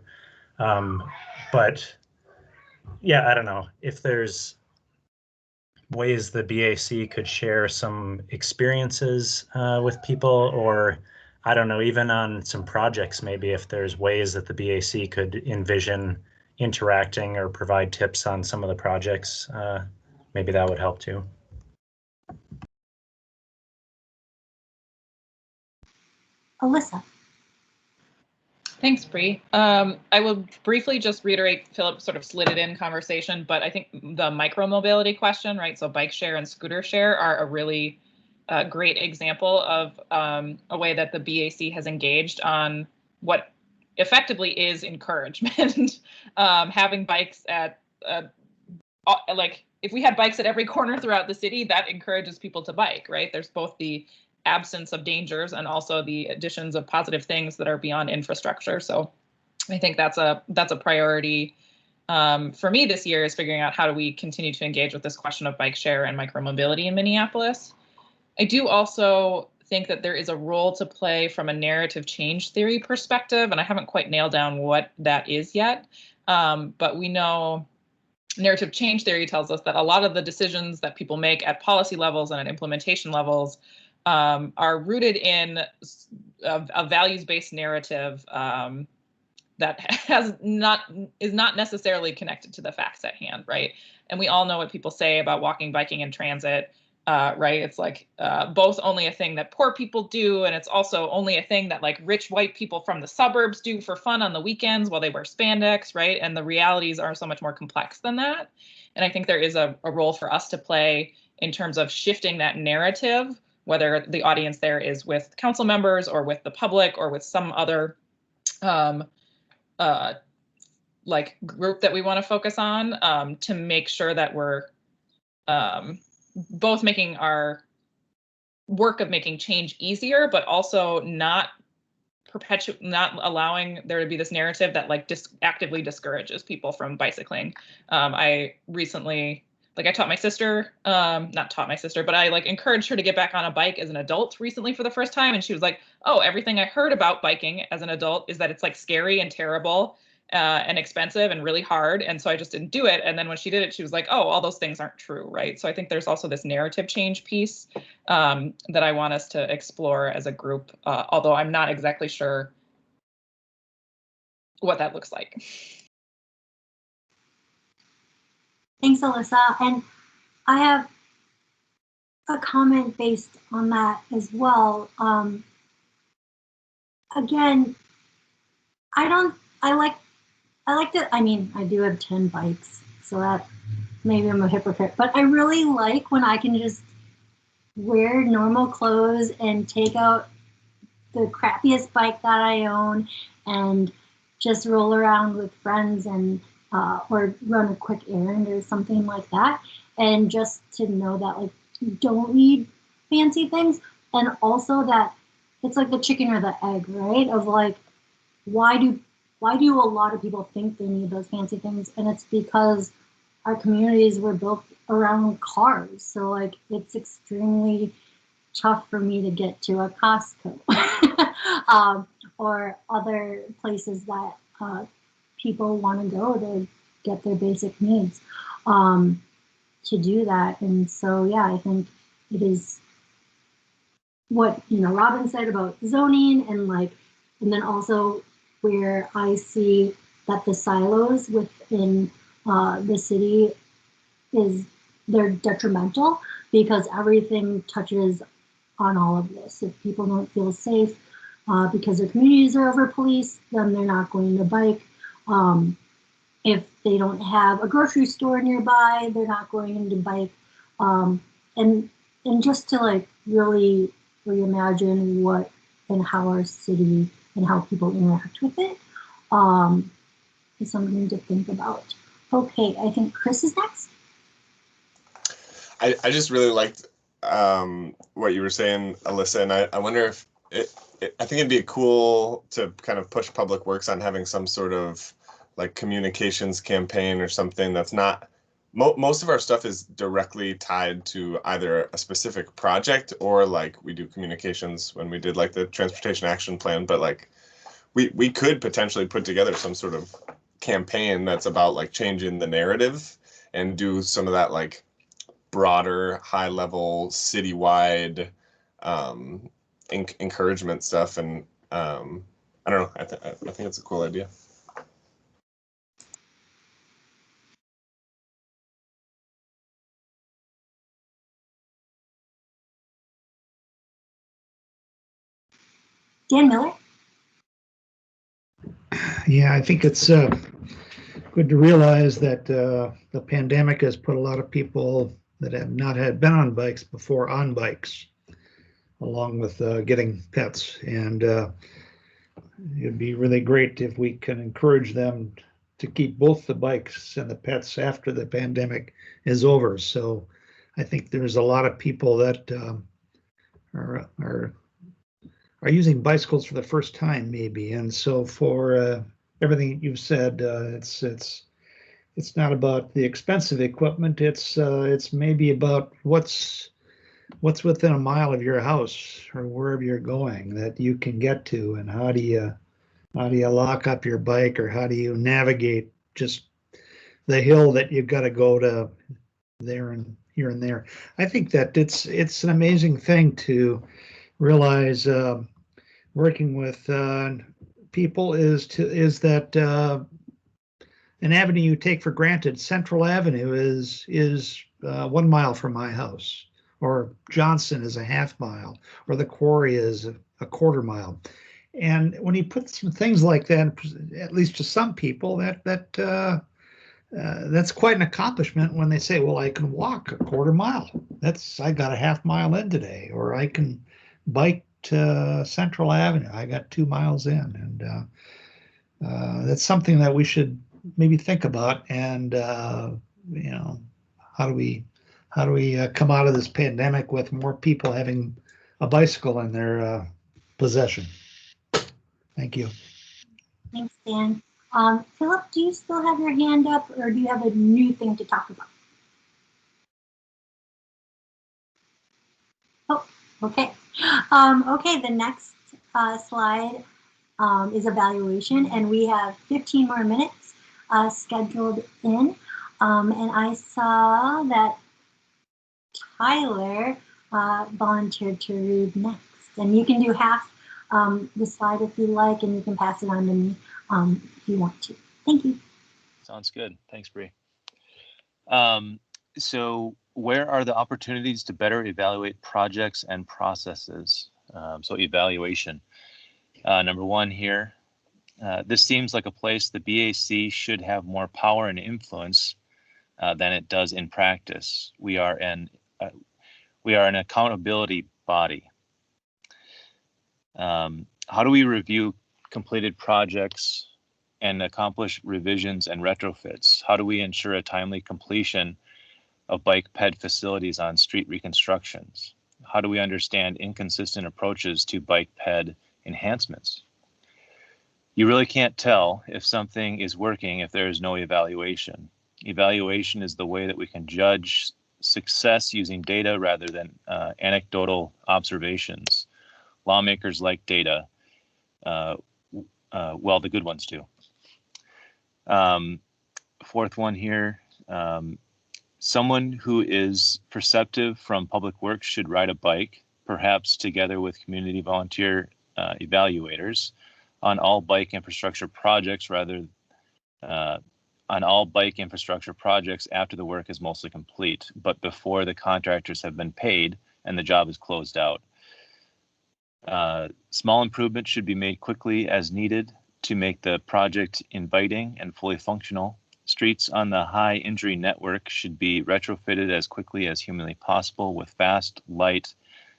But yeah, I don't know if there's ways the BAC could share some experiences with people, or I don't know, even on some projects, maybe if there's ways that the BAC could envision interacting or provide tips on some of the projects, maybe that would help too. Alyssa? Thanks, Bree. I will briefly just reiterate, Philip sort of slid it in conversation, but I think the micromobility question, right? So bike share and scooter share are a really great example of a way that the BAC has engaged on what effectively is encouragement. Having bikes at, if we had bikes at every corner throughout the city, that encourages people to bike, right? There's both the absence of dangers and also the additions of positive things that are beyond infrastructure. So I think that's a priority for me this year, is figuring out how do we continue to engage with this question of bike share and micromobility in Minneapolis. I do also think that there is a role to play from a narrative change theory perspective, and I haven't quite nailed down what that is yet, but we know narrative change theory tells us that a lot of the decisions that people make at policy levels and at implementation levels are rooted in a values-based narrative that is not necessarily connected to the facts at hand, right? And we all know what people say about walking, biking, and transit. right? It's like both only a thing that poor people do, and it's also only a thing that like rich white people from the suburbs do for fun on the weekends while they wear spandex, right? And the realities are so much more complex than that. And I think there is a role for us to play in terms of shifting that narrative, whether the audience there is with council members or with the public or with some other like group that we want to focus on, to make sure that we're both making our work of making change easier, but also not allowing there to be this narrative that like actively discourages people from bicycling. I recently, like I taught my sister, not taught my sister, but I like encouraged her to get back on a bike as an adult recently for the first time. And she was like, oh, everything I heard about biking as an adult is that it's like scary and terrible and expensive and really hard. And so I just didn't do it. And then when she did it, she was like, oh, all those things aren't true, right? So I think there's also this narrative change piece that I want us to explore as a group, although I'm not exactly sure what that looks like. Thanks, Alyssa. And I have a comment based on that as well. Again, I mean, I do have 10 bikes, so that maybe I'm a hypocrite, but I really like when I can just wear normal clothes and take out the crappiest bike that I own and just roll around with friends and or run a quick errand or something like that. And just to know that like you don't need fancy things, and also that it's like the chicken or the egg, right? Of like, why do a lot of people think they need those fancy things? And it's because our communities were built around cars. So like it's extremely tough for me to get to a Costco or other places that people want to go to get their basic needs to do that. And so, yeah, I think it is what, Robin said about zoning and then also where I see that the silos within the city they're detrimental because everything touches on all of this. If people don't feel safe because their communities are over policed, then they're not going to bike. If they don't have a grocery store nearby, they're not going to bike. And just to like really reimagine what and how our city and how people interact with it is something to think about. Okay, I think Chris is next. I just really liked what you were saying, Alyssa, and I wonder if I think it'd be cool to kind of push Public Works on having some sort of like communications campaign or something that's not, most of our stuff is directly tied to either a specific project or like we do communications when we did like the transportation action plan, but like we could potentially put together some sort of campaign that's about like changing the narrative and do some of that like broader, high level, citywide encouragement stuff. And I don't know, I think it's a cool idea. Dan Miller. Yeah, I think it's good to realize that the pandemic has put a lot of people that have not had been on bikes before on bikes, along with getting pets. And it'd be really great if we can encourage them to keep both the bikes and the pets after the pandemic is over. So I think there's a lot of people that are using bicycles for the first time, maybe. And so for everything you've said, it's not about the expensive equipment. It's maybe about what's within a mile of your house or wherever you're going that you can get to, and how do you lock up your bike, or how do you navigate just the hill that you've got to go to there and here and there. I think that it's an amazing thing to realize working with people is that an avenue you take for granted. Central Avenue is 1 mile from my house, or Johnson is a half mile, or the quarry is a quarter mile. And when you put some things like that, at least to some people, that's quite an accomplishment when they say, well, I can walk a quarter mile. I got a half mile in today, or I can bike to Central Avenue. I got 2 miles in. And that's something that we should maybe think about. And, how do we come out of this pandemic with more people having a bicycle in their possession? Thank you. Thanks, Dan. Philip, do you still have your hand up, or do you have a new thing to talk about? Oh, okay. Okay, the next slide is evaluation, and we have 15 more minutes scheduled in. And I saw that Tyler volunteered to read next. And you can do half the slide if you like, and you can pass it on to me if you want to. Thank you. Sounds good. Thanks, Bree. So where are the opportunities to better evaluate projects and processes? So evaluation. Number one here, this seems like a place the BAC should have more power and influence than it does in practice. We are an accountability body. How do we review completed projects and accomplish revisions and retrofits? How do we ensure a timely completion of bike ped facilities on street reconstructions? How do we understand inconsistent approaches to bike ped enhancements? You really can't tell if something is working if there is no evaluation. Evaluation is the way that we can judge success using data rather than anecdotal observations. Lawmakers like data. Well, the good ones do. Fourth one here. Someone who is perceptive from public works should ride a bike, perhaps together with community volunteer evaluators, on all bike infrastructure projects after the work is mostly complete, but before the contractors have been paid and the job is closed out. Small improvements should be made quickly as needed to make the project inviting and fully functional. Streets on the high injury network should be retrofitted as quickly as humanly possible with fast, light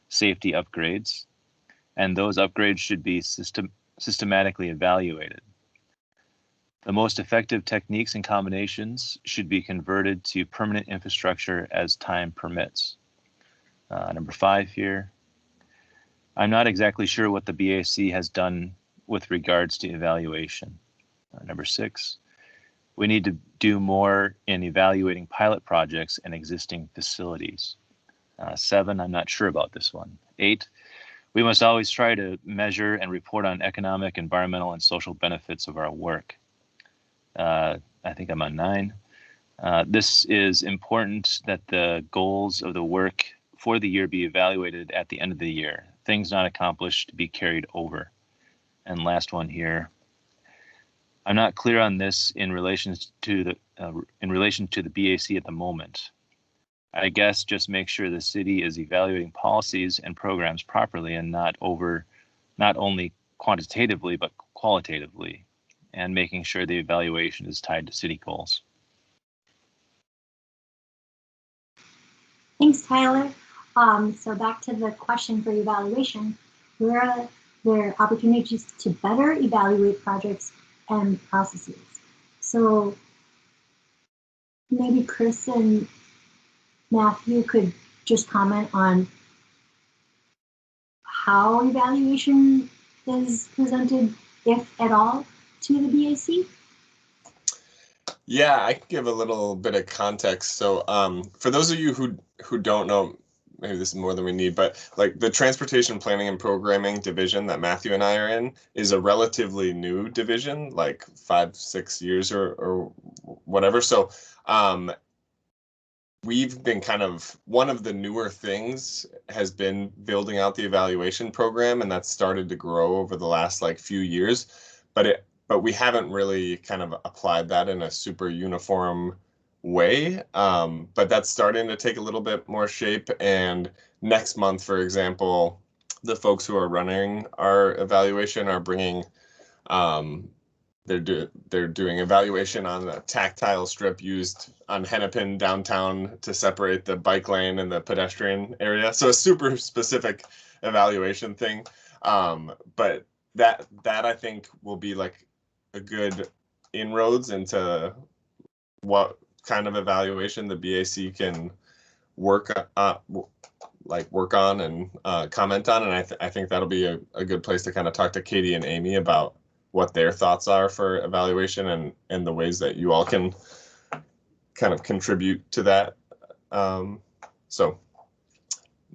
safety upgrades, and those upgrades should be systematically evaluated. The most effective techniques and combinations should be converted to permanent infrastructure as time permits. Number 5 here. I'm not exactly sure what the BAC has done with regards to evaluation. Number 6. We need to do more in evaluating pilot projects and existing facilities. 7, I'm not sure about this one. 8, we must always try to measure and report on economic, environmental, and social benefits of our work. I think I'm on 9. This is important that the goals of the work for the year be evaluated at the end of the year. Things not accomplished to be carried over. And last one here. I'm not clear on this in relation to the BAC at the moment. I guess just make sure the city is evaluating policies and programs properly and not only quantitatively but qualitatively, and making sure the evaluation is tied to city goals. Thanks, Tyler. So back to the question for evaluation. Where are there opportunities to better evaluate projects and processes? So maybe Chris and Matthew could just comment on how evaluation is presented, if at all, to the BAC. Yeah, I can give a little bit of context. So for those of you who don't know, maybe this is more than we need, but like the transportation planning and programming division that Matthew and I are in is a relatively new division, like 5-6 years or whatever. So we've been kind of, one of the newer things has been building out the evaluation program, and that's started to grow over the last like few years, but we haven't really kind of applied that in a super uniform way. But that's starting to take a little bit more shape. And next month, for example, the folks who are running our evaluation are bringing, they're doing evaluation on the tactile strip used on Hennepin downtown to separate the bike lane and the pedestrian area. So a super specific evaluation thing. But that I think will be like a good inroads into what kind of evaluation the BAC can work on and comment on. And I think that'll be a good place to kind of talk to Katie and Amy about what their thoughts are for evaluation and the ways that you all can kind of contribute to that. So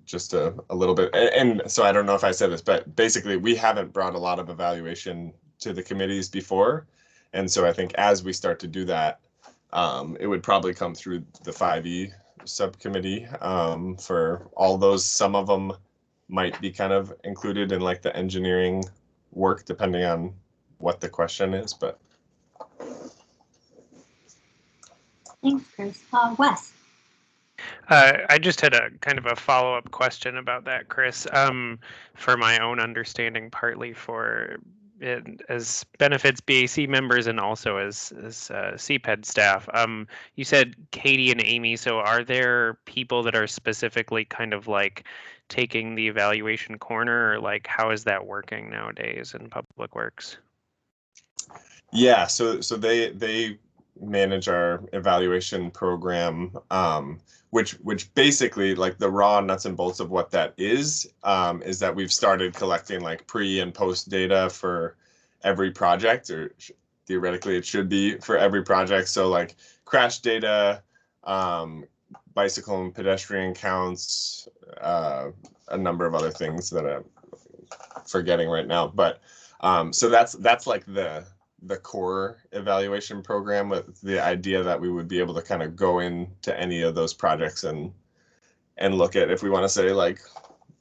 just a little bit. And so I don't know if I said this, but basically we haven't brought a lot of evaluation to the committees before. And so I think as we start to do that, it would probably come through the 5E subcommittee for all those. Some of them might be kind of included in like the engineering work, depending on what the question is, but. Thanks, Chris. Wes. I just had a kind of a follow-up question about that, Chris. For my own understanding, partly for it as benefits BAC members and also as CPED staff. You said Katie and Amy. So are there people that are specifically kind of like taking the evaluation corner, or like how is that working nowadays in Public Works? Yeah, so they manage our evaluation program, which basically, like, the raw nuts and bolts of what that is that we've started collecting like pre and post data for every project, or theoretically it should be for every project. So like crash data, bicycle and pedestrian counts, a number of other things that I'm forgetting right now. But so that's like the core evaluation program, with the idea that we would be able to kind of go into any of those projects and look at, if we want to say like,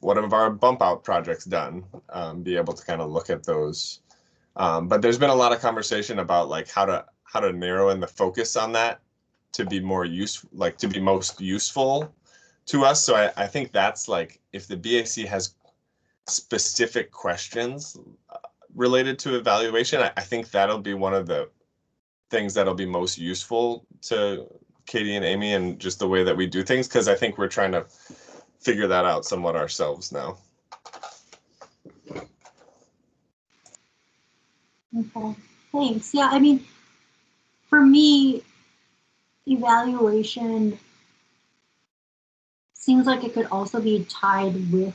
what have our bump out projects done, be able to kind of look at those. But there's been a lot of conversation about like how to narrow in the focus on that to be more like to be most useful to us. So I think that's like, if the BAC has specific questions related to evaluation, I think that'll be one of the things that'll be most useful to Katie and Amy, and just the way that we do things, because I think we're trying to figure that out somewhat ourselves now. Okay, thanks. Yeah, I mean, for me, evaluation seems like it could also be tied with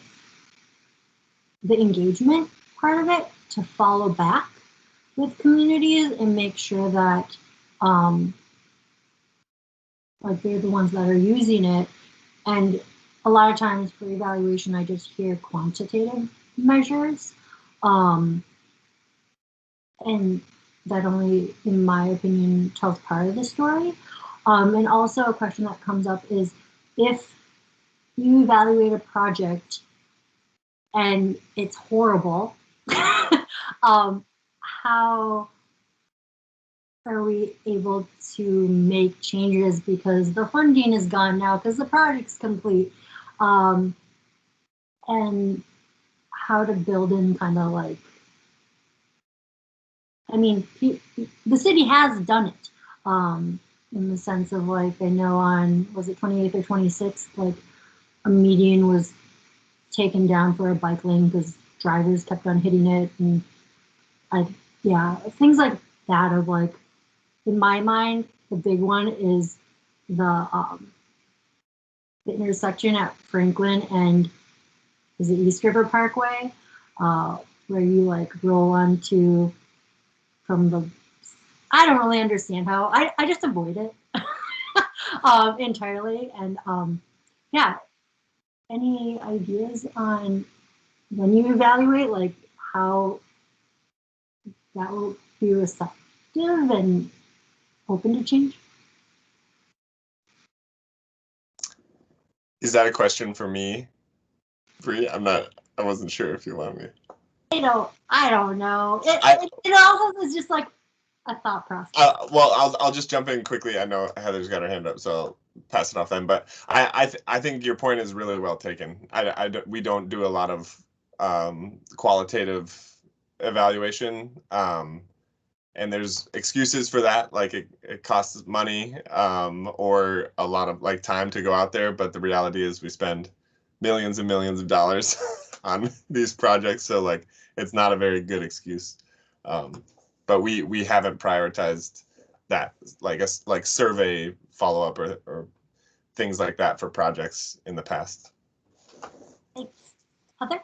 the engagement part of it, to follow back with communities and make sure that like they're the ones that are using it. And a lot of times for evaluation, I just hear quantitative measures, and that only, in my opinion, tells part of the story. And also a question that comes up is, if you evaluate a project and it's horrible, how are we able to make changes because the funding is gone now, because the project's complete, and how to build in kind of like, I mean, the city has done it, in the sense of like, I know on, was it 28th or 26th, like a median was taken down for a bike lane because drivers kept on hitting it, and yeah, things like that. Of like, in my mind, the big one is the intersection at Franklin and, is it East River Parkway, where you like roll onto from the, I don't really understand how, I just avoid it entirely. And yeah, any ideas on when you evaluate, like how that will be receptive and open to change? Is that a question for me, Bree? I wasn't sure if you want me. I don't know. It also is just like, a thought process. Well, I'll just jump in quickly. I know Heather's got her hand up, so I'll pass it off then. But I think your point is really well taken. We don't do a lot of qualitative evaluation, and there's excuses for that, like it costs money or a lot of like time to go out there. But the reality is we spend millions and millions of dollars on these projects, so like it's not a very good excuse. But we haven't prioritized that, like survey follow-up or things like that for projects in the past. Thanks. Heather?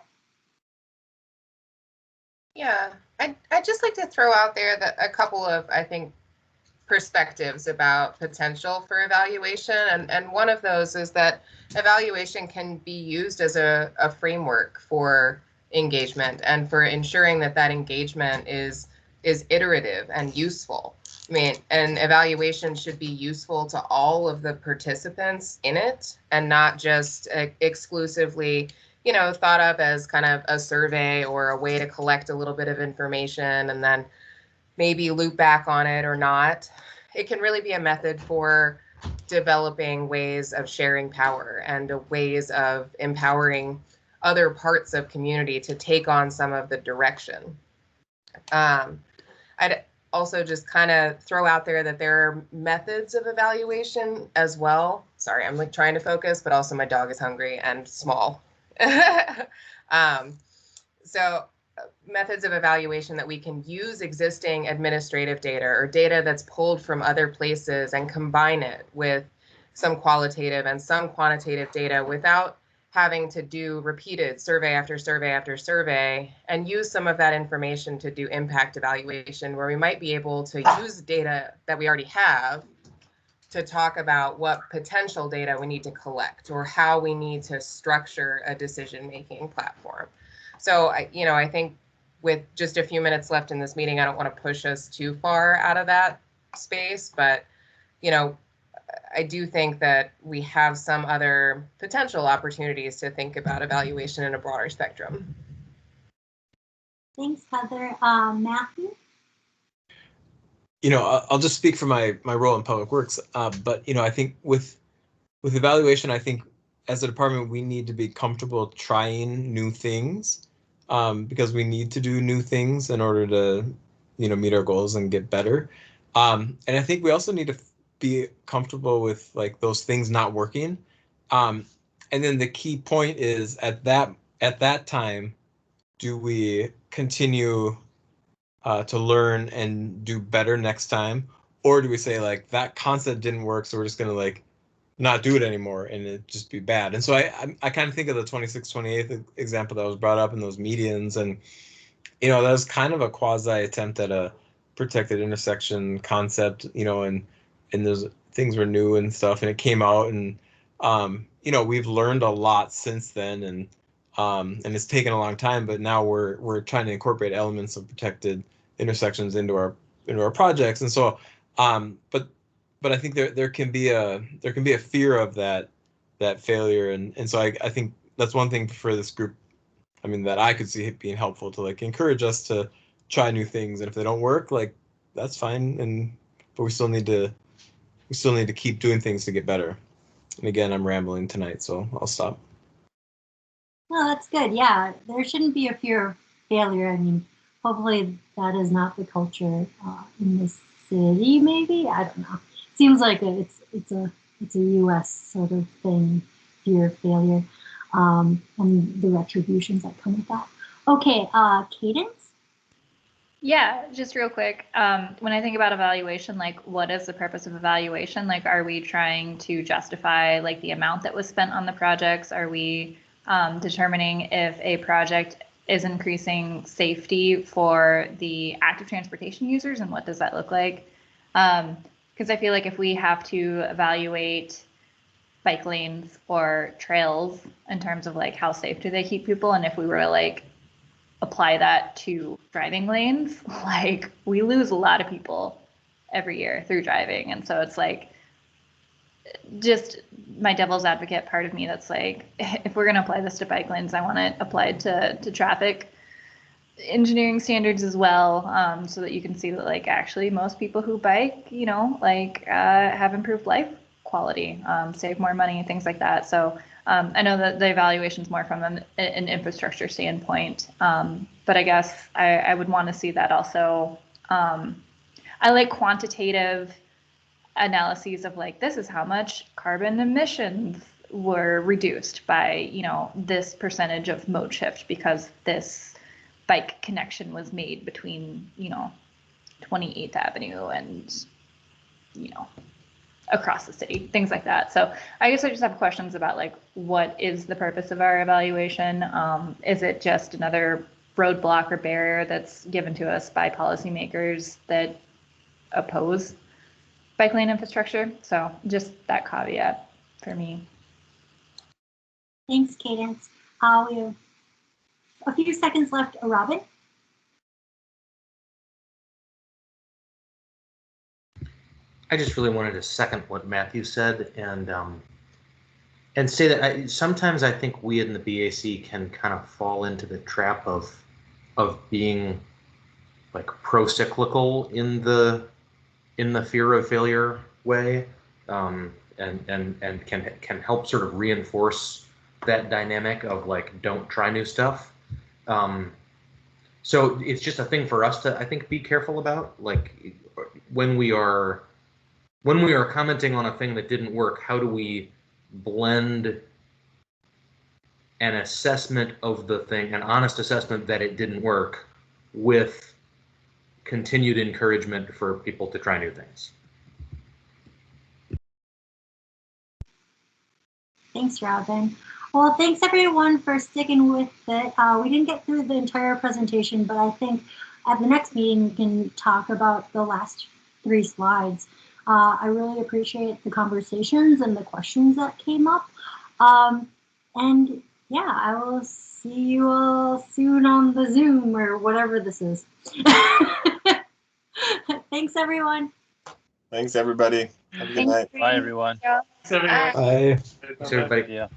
Yeah, I'd just like to throw out there that a couple of, I think, perspectives about potential for evaluation. And one of those is that evaluation can be used as a framework for engagement and for ensuring that that engagement is iterative and useful. I mean, an evaluation should be useful to all of the participants in it and not just exclusively, you know, thought of as kind of a survey or a way to collect a little bit of information and then maybe loop back on it or not. It can really be a method for developing ways of sharing power and ways of empowering other parts of community to take on some of the direction. I'd also just kind of throw out there that there are methods of evaluation as well. Sorry, I'm like trying to focus, but also my dog is hungry and small. So methods of evaluation that we can use existing administrative data or data that's pulled from other places and combine it with some qualitative and some quantitative data without having to do repeated survey after survey after survey, and use some of that information to do impact evaluation, where we might be able to use data that we already have to talk about what potential data we need to collect or how we need to structure a decision-making platform. So I think with just a few minutes left in this meeting, I don't want to push us too far out of that space, but I do think that we have some other potential opportunities to think about evaluation in a broader spectrum. Thanks, Heather. Matthew? I'll just speak for my role in public works, but I think with evaluation, I think as a department we need to be comfortable trying new things, because we need to do new things in order to meet our goals and get better, and I think we also need to be comfortable with like those things not working, and then the key point is at that time, do we continue to learn and do better next time, or do we say like that concept didn't work, so we're just gonna like not do it anymore and it just be bad? And so I kind of think of the 26/28 example that was brought up in those medians, and that was kind of a quasi attempt at a protected intersection concept, and those things were new and stuff, and it came out, and we've learned a lot since then, and it's taken a long time, but now we're trying to incorporate elements of protected intersections into our projects, and so but I think there can be a fear of that failure, and so I think that's one thing for this group, that I could see it being helpful to like encourage us to try new things, and if they don't work, like that's fine, but we still need to keep doing things to get better. And again, I'm rambling tonight, so I'll stop. No, that's good. Yeah, there shouldn't be a fear of failure. Hopefully that is not the culture in this city. Maybe, I don't know. Seems like it's a U.S. sort of thing, fear of failure, and the retributions that come with that. Okay, Cadence. Yeah, just real quick. When I think about evaluation, like what is the purpose of evaluation? Like, are we trying to justify like the amount that was spent on the projects? Are we determining if a project is increasing safety for the active transportation users, and what does that look like? Because I feel like if we have to evaluate bike lanes or trails in terms of like how safe do they keep people, and if we were to like apply that to driving lanes, like we lose a lot of people every year through driving. And so it's like just my devil's advocate part of me that's like, if we're going to apply this to bike lanes, I want it applied to traffic engineering standards as well, so that you can see that like actually most people who bike, you know, like have improved life quality, save more money, things like that. So I know that the evaluation is more from an infrastructure standpoint, but I guess I would want to see that also. I like quantitative analyses of like, this is how much carbon emissions were reduced by, you know, this percentage of mode shift because this bike connection was made between, you know, 28th Avenue and, you know, across the city, things like that. So I guess I just have questions about like, what is the purpose of our evaluation? Is it just another roadblock or barrier that's given to us by policymakers that oppose bike lane infrastructure? So just that caveat for me. Thanks, Cadence. We have a few seconds left. Robin? I just really wanted to second what Matthew said and say that sometimes I think we in the BAC can kind of fall into the trap of being like pro-cyclical in the fear of failure way, and can help sort of reinforce that dynamic of like, don't try new stuff. So it's just a thing for us to, I think, be careful about, like when we are commenting on a thing that didn't work, how do we blend an assessment of the thing, an honest assessment that it didn't work, with continued encouragement for people to try new things. Thanks, Robin. Well, thanks everyone for sticking with it. We didn't get through the entire presentation, but I think at the next meeting we can talk about the last 3 slides. I really appreciate the conversations and the questions that came up. And yeah, I will see you all soon on the Zoom or whatever this is. Thanks, everyone. Thanks, everybody. Have a good night. Bye, everyone. Thanks, everyone. Bye. Thanks, everybody. Yeah.